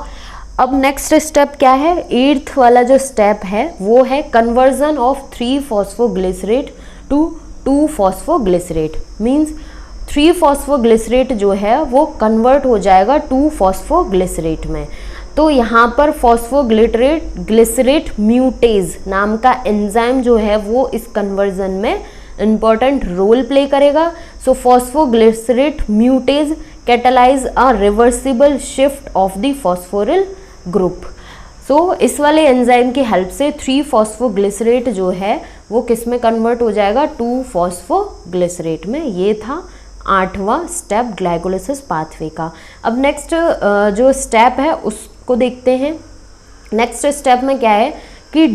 अब नेक्स्ट स्टेप क्या है, 8th वाला जो स्टेप है वो है conversion of 3 phosphoglycerate to 2 phosphoglycerate. Means 3 phosphoglycerate जो है वो कन्वर्ट हो जाएगा 2 फॉस्फोग्लिसरेट में। तो यहाँ पर फॉस्फोग्लिसरेट म्यूटेज नाम का एंजाइम जो है वो इस कन्वर्जन में इंपॉर्टेंट रोल प्ले करेगा। So phosphoglycerate mutase catalyse a reversible shift of the phosphoryl group. So इस वाले एंजाइम की हेल्प से 3 फॉस्फोग्लिसरेट जो है वो किस में कन्वर्ट हो जाएगा, 2 फॉस्फोग्लिसरेट में। ये था 8वां स्टेप ग्लाइकोलिसिस पाथवे का। अब नेक्स्ट जो स्टेप है उसको देखते हैं। नेक्स्ट स्टेप में क्या है कि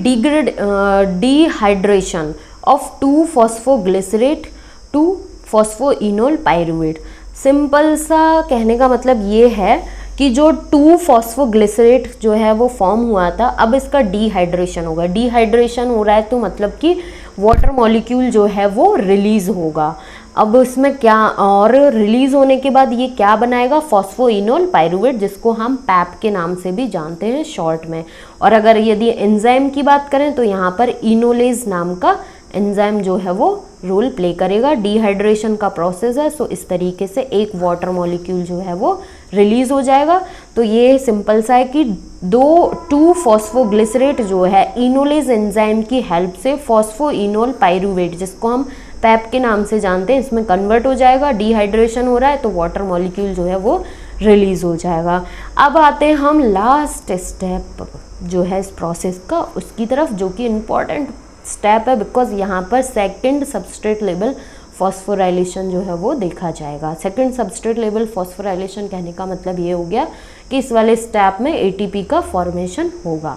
dehydration of 2 phosphoglycerate to phosphoenol pyruvate. Simple सा कहने का मतलब ये है कि जो 2 फॉस्फोग्लिसरेट जो है वो फॉर्म हुआ था, अब इसका डिहाइड्रेशन होगा। डिहाइड्रेशन हो रहा है तो मतलब कि वाटर मॉलिक्यूल जो है वो रिलीज होगा। अब इसमें क्या, और रिलीज होने के बाद ये क्या बनाएगा, फॉस्फोइनोल पाइरुवेट, जिसको हम पैप के नाम से भी जानते हैं शॉर्ट में। और अगर यदि एंजाइम की बात करें तो यहाँ पर इनोलेज नाम का एंजाइम जो है वो रोल प्ले करेगा। डिहाइड्रेशन का प्रोसेस है, सो इस तरीके से एक वाटर मॉलिक्यूल जो है वो रिलीज हो जाएगा। तो ये सिंपल सा है कि 2 फॉस्फोग्लिसरेट जो है इनोलेज एंजाइम की हेल्प से फॉस्फोइनोल पाइरुवेट, जिसको हम पैप के नाम से जानते हैं, इसमें कन्वर्ट हो जाएगा। डिहाइड्रेशन हो रहा है तो वाटर मॉलिक्यूल जो है वो रिलीज हो जाएगा। अब आते हैं हम लास्ट स्टेप जो है इस प्रोसेस का उसकी तरफ, जो कि इम्पॉर्टेंट स्टेप है बिकॉज यहाँ पर सेकंड सबस्ट्रेट लेवल फॉस्फोराइलेशन जो है वो देखा जाएगा। सेकंड सबस्ट्रेट लेवल फॉस्फोराइलेशन कहने का मतलब ये हो गया कि इस वाले स्टेप में एटीपी का फॉर्मेशन होगा।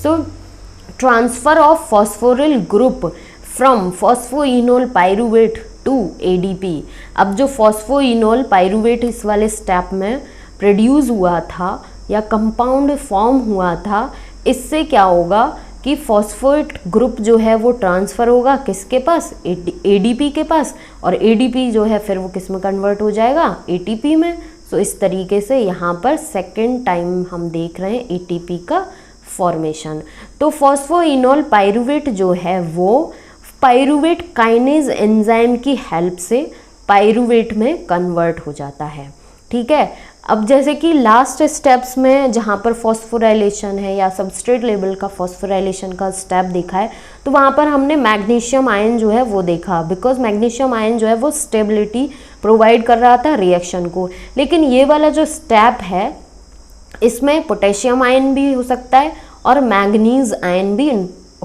So transfer of phosphoryl group from phosphoenol pyruvate to ADP. अब जो फॉस्फोइनोल पाइरुवेट इस वाले स्टेप में प्रोड्यूस हुआ था या कंपाउंड फॉर्म हुआ था, इससे क्या होगा कि फॉस्फेट ग्रुप जो है वो ट्रांसफ़र होगा किसके पास, एडीपी के पास, और एडीपी जो है फिर वो किस में कन्वर्ट हो जाएगा, एटीपी में। सो इस तरीके से यहाँ पर सेकेंड टाइम हम देख रहे हैं एटीपी का फॉर्मेशन। तो फॉस्फोइनोल पाइरुवेट जो है वो पाइरुवेट काइनेज एंजाइम की हेल्प से पाइरुवेट में कन्वर्ट हो जाता है। ठीक है, अब जैसे कि लास्ट स्टेप्स में जहाँ पर फॉस्फोराइलेशन है या सबस्ट्रेट लेवल का फॉस्फोराइलेशन का स्टेप देखा है, तो वहाँ पर हमने मैग्नीशियम आयन जो है वो देखा, बिकॉज मैग्नीशियम आयन जो है वो स्टेबिलिटी प्रोवाइड कर रहा था रिएक्शन को। लेकिन ये वाला जो स्टेप है इसमें पोटेशियम आयन भी हो सकता है और मैग्नीज आयन भी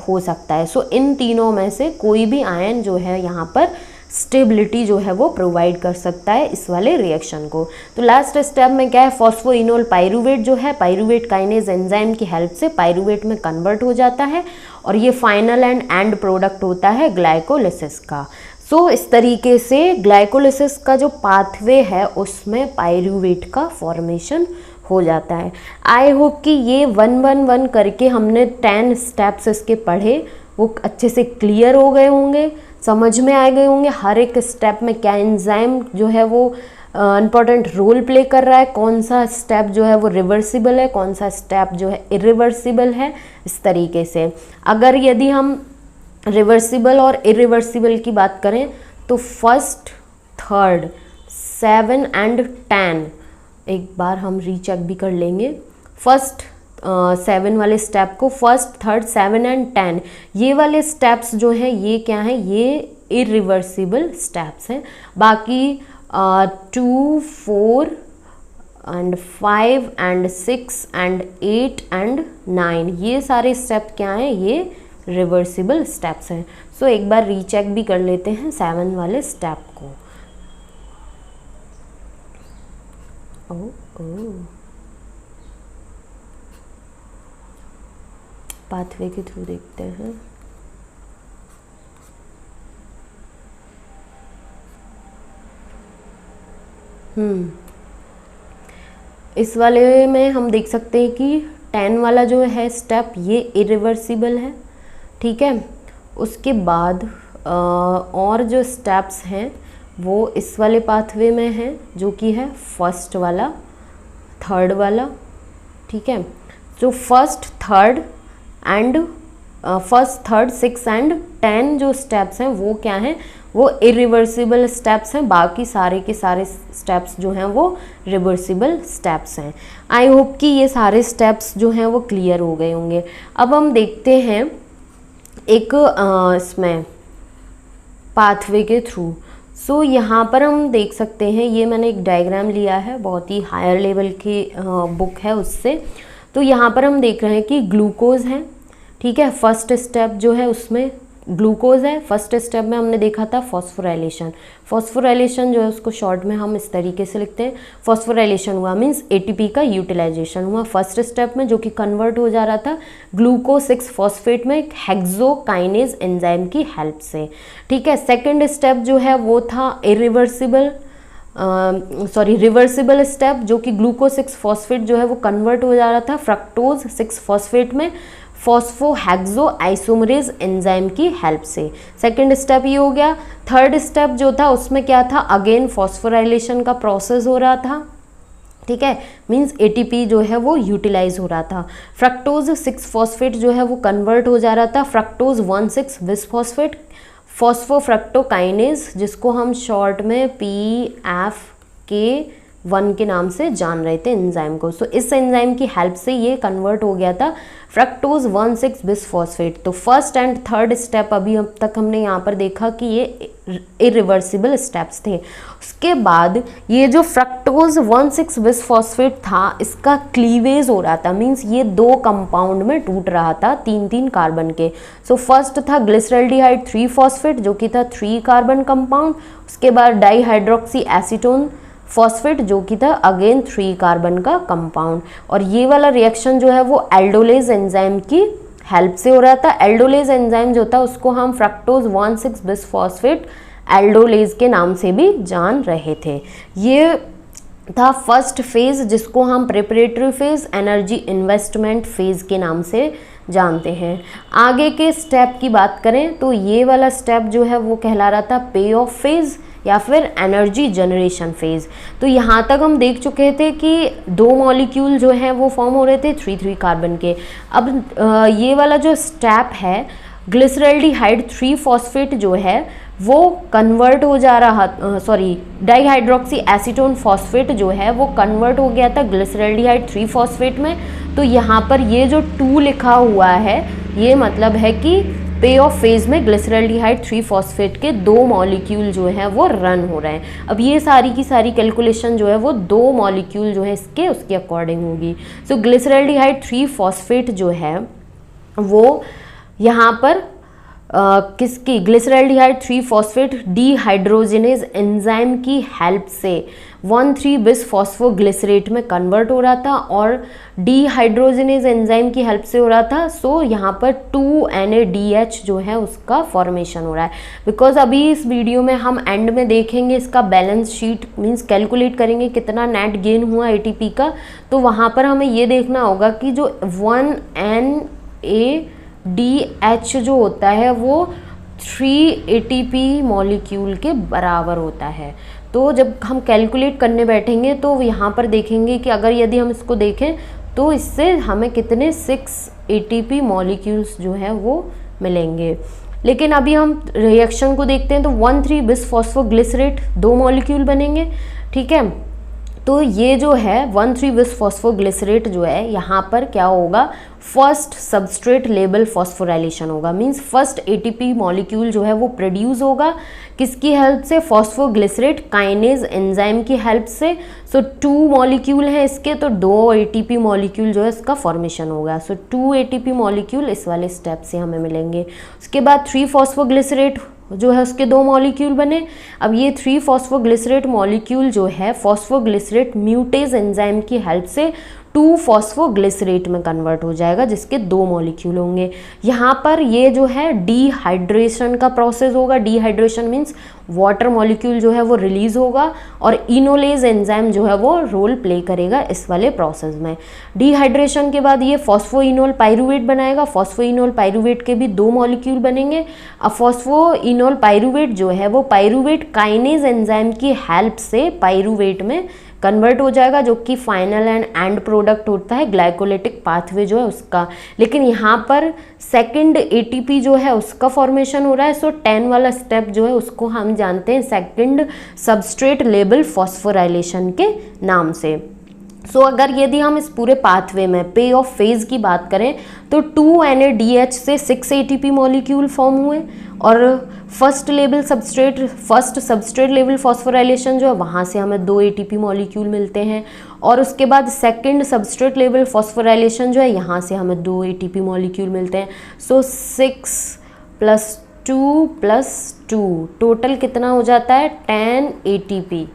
हो सकता है। सो इन तीनों में से कोई भी आयन जो है यहाँ पर स्टेबिलिटी जो है वो प्रोवाइड कर सकता है इस वाले रिएक्शन को। तो लास्ट स्टेप में क्या है, फॉस्फोइनोल पाइरुवेट जो है पाइरुवेट काइनेज एंजाइम की हेल्प से पाइरुवेट में कन्वर्ट हो जाता है और ये फाइनल एंड प्रोडक्ट होता है ग्लाइकोलिसिस का। सो इस तरीके से ग्लाइकोलिसिस का जो पाथवे है उसमें पाइरुवेट का फॉर्मेशन हो जाता है। आई होप कि ये 1 करके हमने 10 स्टेप्स इसके पढ़े वो अच्छे से क्लियर हो गए होंगे, समझ में आ गए होंगे हर एक स्टेप में क्या एंजाइम जो है वो इम्पॉर्टेंट रोल प्ले कर रहा है, कौन सा स्टेप जो है वो रिवर्सिबल है, कौन सा स्टेप जो है इरिवर्सिबल है। इस तरीके से अगर यदि हम रिवर्सिबल और इरिवर्सिबल की बात करें तो फर्स्ट, थर्ड, 7 एंड 10 एक बार हम रीचेक भी कर लेंगे। फर्स्ट 7 वाले स्टेप को फर्स्ट, थर्ड, 7 एंड 10 ये वाले स्टेप्स जो हैं ये क्या हैं, ये इरिवर्सिबल स्टेप्स हैं। बाकी 2, 4 एंड 5 एंड 6 एंड 8 एंड 9 ये सारे स्टेप क्या हैं, ये रिवर्सिबल स्टेप्स हैं। सो एक बार रीचेक भी कर लेते हैं 7 वाले स्टेप को। पाथवे के थ्रू देखते हैं। इस वाले में हम देख सकते हैं कि 10 वाला जो है स्टेप ये इरिवर्सिबल है, ठीक है। उसके बाद और जो स्टेप्स हैं वो इस वाले पाथवे में हैं, जो कि है फर्स्ट वाला, थर्ड वाला, ठीक है। जो फर्स्ट, थर्ड, 6 एंड 10 जो स्टेप्स हैं वो क्या हैं, वो इरिवर्सिबल स्टेप्स हैं। बाकी सारे के सारे स्टेप्स जो हैं वो रिवर्सिबल स्टेप्स हैं। आई होप कि ये सारे स्टेप्स जो हैं वो क्लियर हो गए होंगे। अब हम देखते हैं एक इसमें पाथवे के थ्रू। सो यहाँ पर हम देख सकते हैं, ये मैंने एक डायग्राम लिया है, बहुत ही हायर लेवल की बुक है उससे। तो यहाँ पर हम देख रहे हैं कि ग्लूकोज है, ठीक है। फर्स्ट स्टेप जो है उसमें ग्लूकोज है। फर्स्ट स्टेप में हमने देखा था फॉस्फोराइलेशन। फॉस्फोराइलेशन जो है उसको शॉर्ट में हम इस तरीके से लिखते हैं, फॉस्फोराइलेशन हुआ मीन्स एटीपी का यूटिलाइजेशन हुआ फर्स्ट स्टेप में, जो कि कन्वर्ट हो जा रहा था ग्लूकोज 6 फॉस्फेट में हेक्सोकाइनेज एंजाइम की हेल्प से, ठीक है। सेकेंड स्टेप जो है वो था रिवर्सिबल स्टेप, जो कि ग्लूकोज 6 फॉस्फेट जो है वो कन्वर्ट हो जा रहा था फ्रक्टोज 6 फॉस्फेट में फॉस्फोहेक्सो आइसोमरेज एंजाइम की हेल्प से। सेकेंड स्टेप ये हो गया। थर्ड स्टेप जो था उसमें क्या था, अगेन फॉस्फोराइलेशन का प्रोसेस हो रहा था, ठीक है। मींस एटीपी जो है वो यूटिलाइज हो रहा था। फ्रक्टोज 6 फॉस्फेट जो है वो कन्वर्ट हो जा रहा था फ्रक्टोज 1,6 बिसफॉस्फेट फॉस्फोफ्रक्टोकाइनेज, जिसको हम शॉर्ट में PFK1 के नाम से जान रहे थे एंजाइम को। सो इस एंजाइम की हेल्प से ये कन्वर्ट हो गया था फ्रक्टोज 1,6 बिसफॉस्फेट। तो फर्स्ट एंड थर्ड स्टेप अभी अब तक हमने यहाँ पर देखा कि ये इरिवर्सिबल स्टेप्स थे। उसके बाद ये जो फ्रक्टोज 1,6 बिसफॉस्फेट था, इसका क्लीवेज हो रहा था, मींस ये 2 कंपाउंड में टूट रहा था 3-3 कार्बन के। सो फर्स्ट था ग्लिसरल्डिहाइड 3 फॉस्फेट, जो कि था 3 कार्बन कंपाउंड। उसके बाद डाईहाइड्रोक्सी एसीटोन फॉस्फेट, जो कि था अगेन 3 कार्बन का कंपाउंड। और ये वाला रिएक्शन जो है वो एल्डोलेज एंजाइम की हेल्प से हो रहा था। एल्डोलेज एंजाइम जो था उसको हम फ्रक्टोज 1,6 बिसफॉस्फेट एल्डोलेज के नाम से भी जान रहे थे। ये था फर्स्ट फेज, जिसको हम preparatory phase, energy investment phase के नाम से जानते हैं। आगे के स्टेप की बात करें तो ये वाला स्टेप जो है वो कहला रहा था पे ऑफ फेज या फिर एनर्जी जनरेशन फेज। तो यहाँ तक हम देख चुके थे कि 2 मॉलिक्यूल जो हैं वो फॉर्म हो रहे थे 3-3 कार्बन के। अब ये वाला जो स्टेप है, ग्लिसरल्डिहाइड 3 फॉस्फेट जो है वो कन्वर्ट हो जा रहा, डाईहाइड्रोक्सी एसीटोन फॉस्फेट जो है वो कन्वर्ट हो गया था ग्लिसरल्डिहाइड 3 फॉस्फेट में। तो यहाँ पर ये जो 2 लिखा हुआ है, ये मतलब है कि पे ऑफ फेज में ग्लिसरल्डिहाइड 3 फॉस्फेट के 2 मॉलिक्यूल जो हैं वो रन हो रहे हैं। अब ये सारी की सारी कैलकुलेशन जो है वो 2 मॉलिक्यूल जो है उसके अकॉर्डिंग होगी। सो ग्लिसरल्डिहाइड 3 फॉस्फेट जो है वो यहाँ पर किसकी, ग्लिसरल्डिहाइड 3 फॉस्फेट डीहाइड्रोजिनेज एंजाइम की हेल्प से 1,3 बिसफॉस्फोग्लिसरेट में कन्वर्ट हो रहा था और डीहाइड्रोजिनेज एंजाइम की हेल्प से हो रहा था। सो यहाँ पर 2NADH जो है उसका फॉर्मेशन हो रहा है। बिकॉज अभी इस वीडियो में हम एंड में देखेंगे इसका बैलेंस शीट, मीन्स कैलकुलेट करेंगे कितना नेट गेन हुआ ATP का। तो वहाँ पर हमें ये देखना होगा कि जो 1NADH जो होता है वो 3 ATP मॉलिक्यूल के बराबर होता है। तो जब हम कैलकुलेट करने बैठेंगे तो यहाँ पर देखेंगे कि अगर यदि हम इसको देखें तो इससे हमें कितने 6 ATP मॉलिक्यूल्स जो है वो मिलेंगे। लेकिन अभी हम रिएक्शन को देखते हैं तो 1,3 बिसफॉस्फोग्लिसरेट 2 मॉलिक्यूल बनेंगे, ठीक है। तो ये जो है 1,3 बिसफॉस्फोग्लिसरेट जो है यहाँ पर क्या होगा, फर्स्ट सबस्ट्रेट लेवल फॉस्फोराइलेशन होगा, मींस फर्स्ट ATP मॉलिक्यूल जो है वो प्रोड्यूस होगा किसकी हेल्प से, फॉस्फोग्लिसरेट काइनेज एंजाइम की हेल्प से। सो 2 मॉलिक्यूल हैं इसके, तो 2 ATP मॉलिक्यूल जो है इसका फॉर्मेशन होगा। सो 2 ATP मॉलिक्यूल इस वाले स्टेप से हमें मिलेंगे। उसके बाद 3 फॉस्फोग्लिसरेट जो है उसके 2 मॉलिक्यूल बने। अब ये 3 फॉस्फोग्लिसरेट मॉलिक्यूल जो है फॉस्फोग्लिसरेट म्यूटेज एंजाइम की हेल्प से 2 फॉस्फोग्लिसरेट में कन्वर्ट हो जाएगा, जिसके 2 मॉलिक्यूल होंगे। यहाँ पर ये जो है डिहाइड्रेशन का प्रोसेस होगा। डिहाइड्रेशन मीन्स वाटर मॉलिक्यूल जो है वो रिलीज होगा और इनोलेज एंजाइम जो है वो रोल प्ले करेगा इस वाले प्रोसेस में। डिहाइड्रेशन के बाद ये फॉस्फोइनोल पाइरूवेट बनाएगा। फॉस्फोइनोल पाइरूवेट के भी 2 मॉलिक्यूल बनेंगे। अब फॉस्फोइनोल पाइरूवेट जो है वो पाइरूवेट काइनेज एंजाइम की हेल्प से पाइरूवेट में कन्वर्ट हो जाएगा, जो कि फाइनल एंड प्रोडक्ट होता है ग्लाइकोलिटिक पाथवे जो है उसका। लेकिन यहाँ पर सेकंड एटीपी जो है उसका फॉर्मेशन हो रहा है। सो 10 वाला स्टेप जो है उसको हम जानते हैं सेकंड सबस्ट्रेट लेवल फॉस्फोराइलेशन के नाम से। सो अगर यदि हम इस पूरे पाथवे में पे ऑफ फेज की बात करें तो 2NADH से 6 ATP मॉलिक्यूल फॉर्म हुए और फर्स्ट सबस्ट्रेट लेवल फॉस्फोराइलेशन जो है वहाँ से हमें 2 ATP मॉलिक्यूल मिलते हैं और उसके बाद सेकंड सबस्ट्रेट लेवल फॉस्फोराइलेशन जो है यहाँ से हमें 2 ATP मॉलिक्यूल मिलते हैं। सो 6 + 2 + 2 टोटल कितना हो जाता है 10 ATP।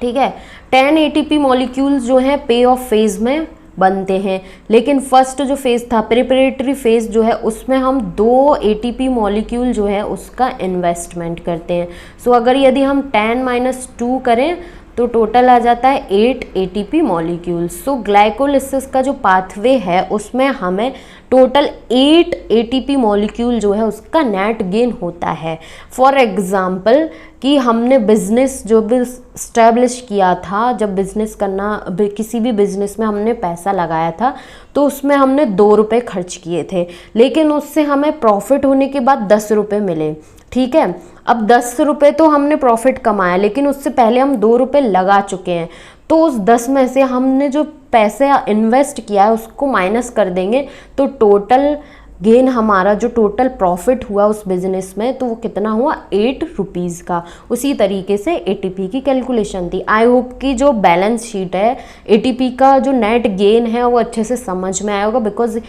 ठीक है, 10 ATP मॉलिक्यूल्स जो हैं पे ऑफ फेज में बनते हैं। लेकिन फर्स्ट जो फेज था प्रिपरेटरी फेज जो है उसमें हम 2 ATP मॉलिक्यूल जो है उसका इन्वेस्टमेंट करते हैं। सो अगर यदि हम 10 - 2 करें तो टोटल आ जाता है 8 ATP मॉलिक्यूल्स। सो ग्लाइकोलिसिस का जो पाथवे है उसमें हमें टोटल 8 ATP मॉलिक्यूल जो है उसका नेट गेन होता है। फॉर एग्जाम्पल कि हमने बिजनेस जो भी स्टैब्लिश किया था, जब बिजनेस करना किसी भी बिजनेस में हमने पैसा लगाया था तो उसमें हमने 2 रुपये खर्च किए थे, लेकिन उससे हमें प्रॉफिट होने के बाद 10 रुपये मिले। ठीक है, अब 10 रुपये तो हमने प्रॉफिट कमाया, लेकिन उससे पहले हम 2 रुपये लगा चुके हैं। तो उस 10 में से हमने जो पैसे इन्वेस्ट किया है उसको माइनस कर देंगे तो टोटल गेन हमारा जो टोटल प्रॉफिट हुआ उस बिजनेस में तो वो कितना हुआ 8 रुपीज़ का। उसी तरीके से ATP की कैलकुलेशन थी। आई होप कि जो बैलेंस शीट है ATP का जो नेट गेन है वो अच्छे से समझ में आया होगा, बिकॉज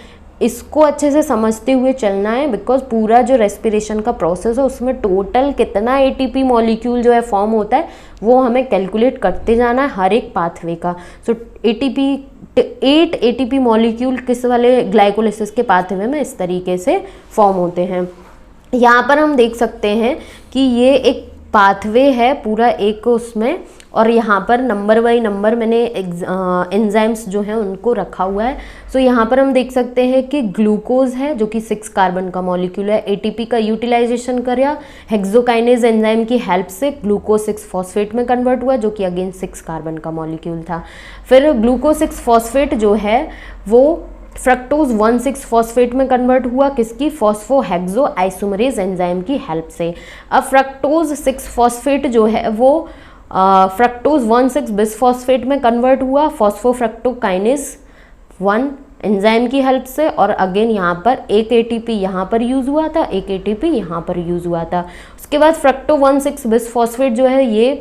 इसको अच्छे से समझते हुए चलना है। बिकॉज पूरा जो रेस्पिरेशन का प्रोसेस है उसमें टोटल कितना ATP मॉलिक्यूल जो है फॉर्म होता है वो हमें कैलकुलेट करते जाना है हर एक पाथवे का। सो 8 ATP मॉलिक्यूल किस वाले ग्लाइकोलिसिस के पाथवे में इस तरीके से फॉर्म होते हैं। यहाँ पर हम देख सकते हैं कि ये एक पाथवे है पूरा एक उसमें, और यहाँ पर नंबर बाई नंबर मैंने एंजाइम्स जो हैं उनको रखा हुआ है। सो यहाँ पर हम देख सकते हैं कि ग्लूकोज है जो कि 6 कार्बन का मॉलिक्यूल है। ATP का यूटिलाइजेशन किया हेक्सोकाइनेज एंजाइम की हेल्प से ग्लूकोज 6 फॉस्फेट में कन्वर्ट हुआ, जो कि अगेन 6 कार्बन का मॉलिक्यूल था। फिर ग्लूकोज 6 फॉस्फेट जो है वो फ्रक्टोज 1,6 फॉस्फेट में कन्वर्ट हुआ, किसकी फॉस्फोहेक्सो आइसोमरेज एंजाइम की हेल्प से। अब फ्रक्टोज 6 फॉस्फेट जो है वो फ्रक्टोज 1,6 बिसफॉस्फेट में कन्वर्ट हुआ फॉस्फोफ्रक्टोकाइनेज 1 एंजाइम की हेल्प से, और अगेन यहाँ पर एक ATP यहाँ पर यूज़ हुआ था, एक ATP यहाँ पर यूज़ हुआ था। उसके बाद फ्रक्टो 1,6 बिसफॉस्फेट जो है ये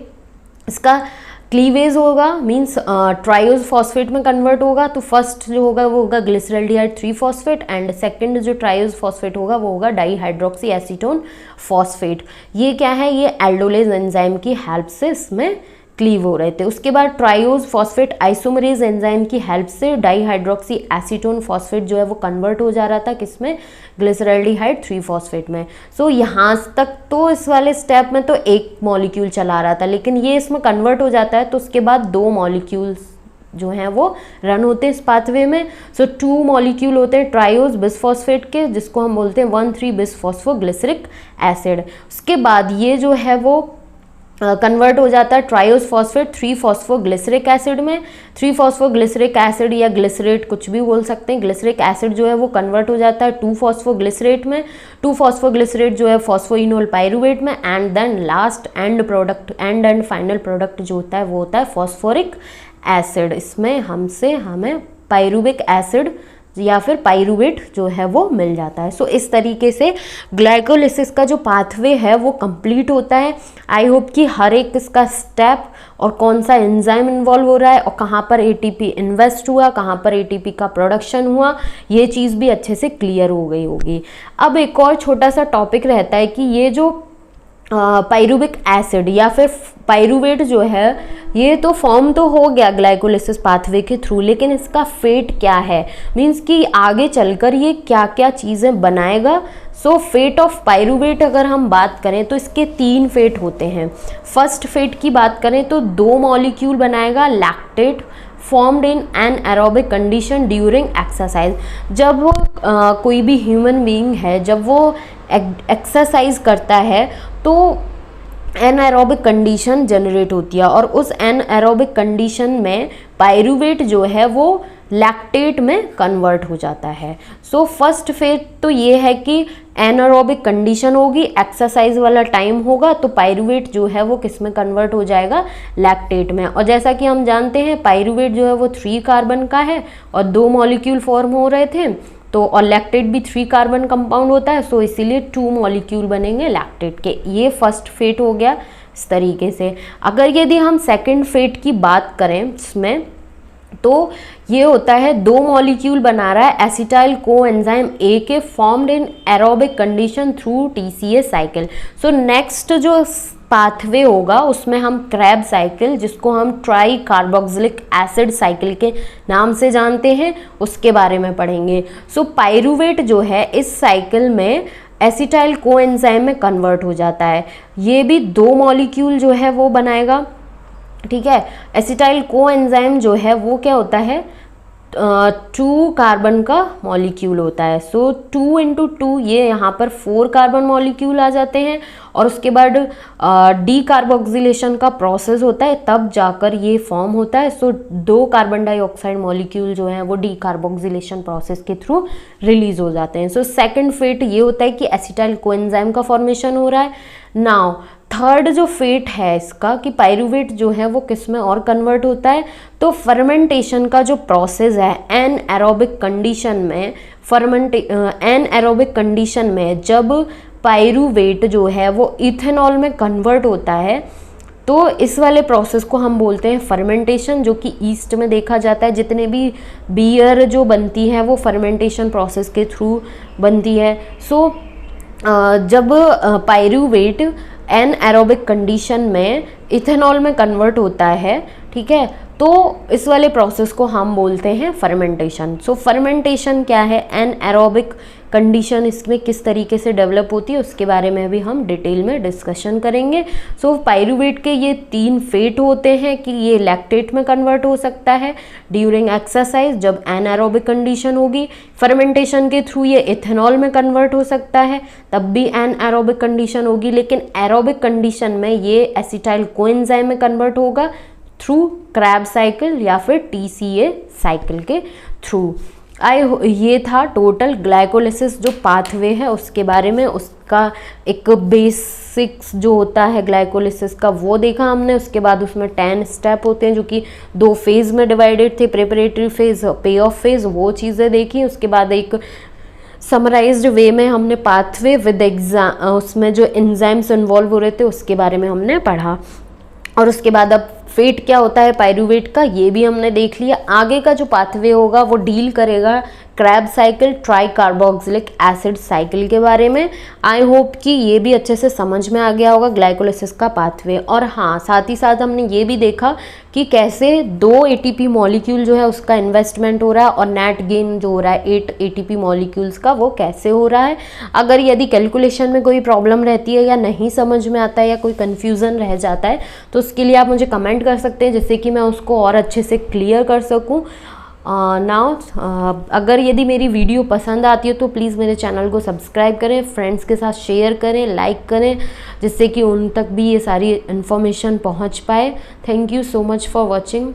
इसका क्लीवेज होगा, मीन्स ट्रायोज फॉस्फेट में कन्वर्ट होगा। तो फर्स्ट जो होगा वो होगा ग्लिसरल्डिहाइड 3 फॉस्फेट एंड सेकंड जो ट्रायोज फॉस्फेट होगा वो होगा डाईहाइड्रोक्सी एसीटोन फॉस्फेट। ये क्या है, ये एल्डोलेज एंजाइम की हेल्प से इसमें क्लीव हो रहे थे। उसके बाद ट्रायोज फॉस्फेट आइसोमरेज एंजाइम की हेल्प से डाईहाइड्रोक्सी एसीटोन फॉस्फेट जो है वो कन्वर्ट हो जा रहा था किसमें, ग्लिसरल्डिहाइड 3 फॉस्फेट में। सो यहाँ तक तो इस वाले स्टेप में तो एक मॉलिक्यूल चला रहा था, लेकिन ये इसमें कन्वर्ट हो जाता है तो उसके बाद 2 मॉलिक्यूल्स जो हैं वो रन होते हैं इस पाथवे में। सो 2 मॉलिक्यूल होते हैं ट्रायोज बिसफॉस्फेट के, जिसको हम बोलते हैं 1,3 बिसफॉस्फोग्लिसरिक एसिड। उसके बाद ये जो है वो कन्वर्ट हो जाता है ट्रायोज फॉस्फेट 3 फॉस्फोग्लिसरिक एसिड में। 3 फॉस्फोग्लिसरिक एसिड या ग्लिसरेट कुछ भी बोल सकते हैं। ग्लिसरिक एसिड जो है वो कन्वर्ट हो जाता है 2 फॉस्फोग्लिसरेट में। 2 फॉस्फोग्लिसरेट जो है फॉस्फोइनोल पाइरूवेट में, and then last and final product जो होता है वो होता है फॉस्फोरिक एसिड। इसमें हमें पाइरूविक एसिड या फिर पाइरूवेट जो है वो मिल जाता है। सो इस तरीके से ग्लाइकोलिसिस का जो पाथवे है वो कंप्लीट होता है। आई होप कि हर एक इसका स्टेप और कौन सा एंजाइम इन्वॉल्व हो रहा है और कहाँ पर ATP इन्वेस्ट हुआ, कहाँ पर ATP का प्रोडक्शन हुआ, ये चीज़ भी अच्छे से क्लियर हो गई होगी। अब एक और छोटा सा टॉपिक रहता है कि ये जो पायरुविक एसिड या फिर पायरुवेट जो है, ये तो फॉर्म तो हो गया ग्लाइकोलिसिस पाथवे के थ्रू, लेकिन इसका फेट क्या है, मीन्स कि आगे चलकर ये क्या क्या चीज़ें बनाएगा। सो फेट ऑफ पायरुवेट अगर हम बात करें तो इसके 3 फेट होते हैं। फर्स्ट फेट की बात करें तो 2 मॉलिक्यूल बनाएगा lactate formed in an aerobic condition during exercise. जब कोई भी ह्यूमन बीइंग है, जब वो एक्सरसाइज करता है तो एनएरोबिक कंडीशन जनरेट होती है, और उस एनएरोबिक कंडीशन में पायरुवेट जो है वो लैक्टेट में कन्वर्ट हो जाता है। सो फर्स्ट फेज तो ये है कि एनारोबिक कंडीशन होगी, एक्सरसाइज वाला टाइम होगा, तो पायरुवेट जो है वो किस में कन्वर्ट हो जाएगा, लैक्टेट में। और जैसा कि हम जानते हैं पायरुवेट जो है वो 3 कार्बन का है और 2 मॉलिक्यूल फॉर्म हो रहे थे, तो और लैक्टेट भी 3 कार्बन कंपाउंड होता है, सो इसीलिए 2 मॉलिक्यूल बनेंगे लैक्टेट के। ये फर्स्ट फेट हो गया इस तरीके से। अगर यदि हम सेकंड फेट की बात करें इसमें, तो ये होता है 2 मॉलिक्यूल बना रहा है एसिटाइल कोएंजाइम ए के formed in aerobic condition through TCA cycle. So next जो पाथवे होगा उसमें हम क्रैब साइकिल, जिसको हम ट्राई कार्बोक्सिलिक एसिड साइकिल के नाम से जानते हैं, उसके बारे में पढ़ेंगे। सो पायरुवेट जो है इस साइकिल में एसिटाइल कोएंजाइम में कन्वर्ट हो जाता है। ये भी 2 मॉलिक्यूल जो है वो बनाएगा, ठीक है। एसिटाइल कोएंजाइम जो है वो क्या होता है, 2 कार्बन का मॉलिक्यूल होता है। सो 2 × 2 ये यहाँ पर 4 कार्बन मॉलिक्यूल आ जाते हैं, और उसके बाद डी कार्बोक्सिलेशन का प्रोसेस होता है, तब जाकर ये फॉर्म होता है। सो 2 कार्बन डाइऑक्साइड मॉलिक्यूल जो हैं वो डी कार्बोक्सिलेशन प्रोसेस के थ्रू रिलीज हो जाते हैं। सो सेकंड फेट ये होता है कि एसिटाइल कोएंजाइम का फॉर्मेशन हो रहा है। नाउ थर्ड जो फेट है इसका कि पायरुवेट जो है वो किस में और कन्वर्ट होता है, तो फर्मेंटेशन का जो प्रोसेस है एन एरोबिक कंडीशन में, एन एरोबिक कंडीशन में जब पायरुवेट जो है वो इथेनॉल में कन्वर्ट होता है, तो इस वाले प्रोसेस को हम बोलते हैं फर्मेंटेशन, जो कि ईस्ट में देखा जाता है। जितने भी बियर जो बनती है वो फर्मेंटेशन प्रोसेस के थ्रू बनती है। सो जब पायरुवेट एन एरोबिक कंडीशन में इथेनॉल में कन्वर्ट होता है, ठीक है, तो इस वाले प्रोसेस को हम बोलते हैं फर्मेंटेशन। सो फर्मेंटेशन क्या है, एन एरोबिक कंडीशन इसमें किस तरीके से डेवलप होती है उसके बारे में भी हम डिटेल में डिस्कशन करेंगे। सो पायरुवेट के ये 3 फेट होते हैं कि ये लैक्टेट में कन्वर्ट हो सकता है ड्यूरिंग एक्सरसाइज जब एनारोबिक कंडीशन होगी, फर्मेंटेशन के थ्रू ये इथेनॉल में कन्वर्ट हो सकता है तब भी एनारोबिक कंडीशन होगी, लेकिन एरोबिक कंडीशन में ये एसिटाइल कोएंजाइम में कन्वर्ट होगा थ्रू क्रैब साइकिल या फिर टीसीए साइकिल के थ्रू। ये था टोटल ग्लाइकोलिसिस जो पाथवे है उसके बारे में, उसका एक बेसिक्स जो होता है ग्लाइकोलिसिस का वो देखा हमने। उसके बाद उसमें 10 स्टेप होते हैं जो कि 2 फेज़ में डिवाइडेड थे, प्रिपरेटरी फेज़, पे ऑफ फेज़, वो चीज़ें देखी। उसके बाद एक समराइज्ड वे में हमने पाथवे विद उसमें जो एंजाइम्स इन्वॉल्व हो रहे थे उसके बारे में हमने पढ़ा। और उसके बाद अब फेट क्या होता है पायरुवेट का ये भी हमने देख लिया। आगे का जो पाथवे होगा वो डील करेगा Krebs cycle, try carboxylic acid cycle के बारे में। आई होप कि ये भी अच्छे से समझ में आ गया होगा ग्लाइकोलिसिस का पाथवे। और हाँ, साथ ही साथ हमने ये भी देखा कि कैसे 2 ATP मॉलिक्यूल जो है उसका इन्वेस्टमेंट हो रहा है और नेट गेन जो हो रहा है 8 ATP मॉलिक्यूल्स का वो कैसे हो रहा है। अगर यदि कैलकुलेशन में कोई प्रॉब्लम रहती है या नहीं समझ में आता है या कोई कन्फ्यूज़न रह जाता है तो उसके लिए आप मुझे कमेंट कर सकते हैं जिससे कि मैं उसको और अच्छे से क्लियर कर सकूँ। अगर यदि मेरी वीडियो पसंद आती है तो प्लीज़ मेरे चैनल को सब्सक्राइब करें, फ्रेंड्स के साथ शेयर करें, लाइक करें, जिससे कि उन तक भी ये सारी इन्फॉर्मेशन पहुंच पाए। Thank you so much for watching.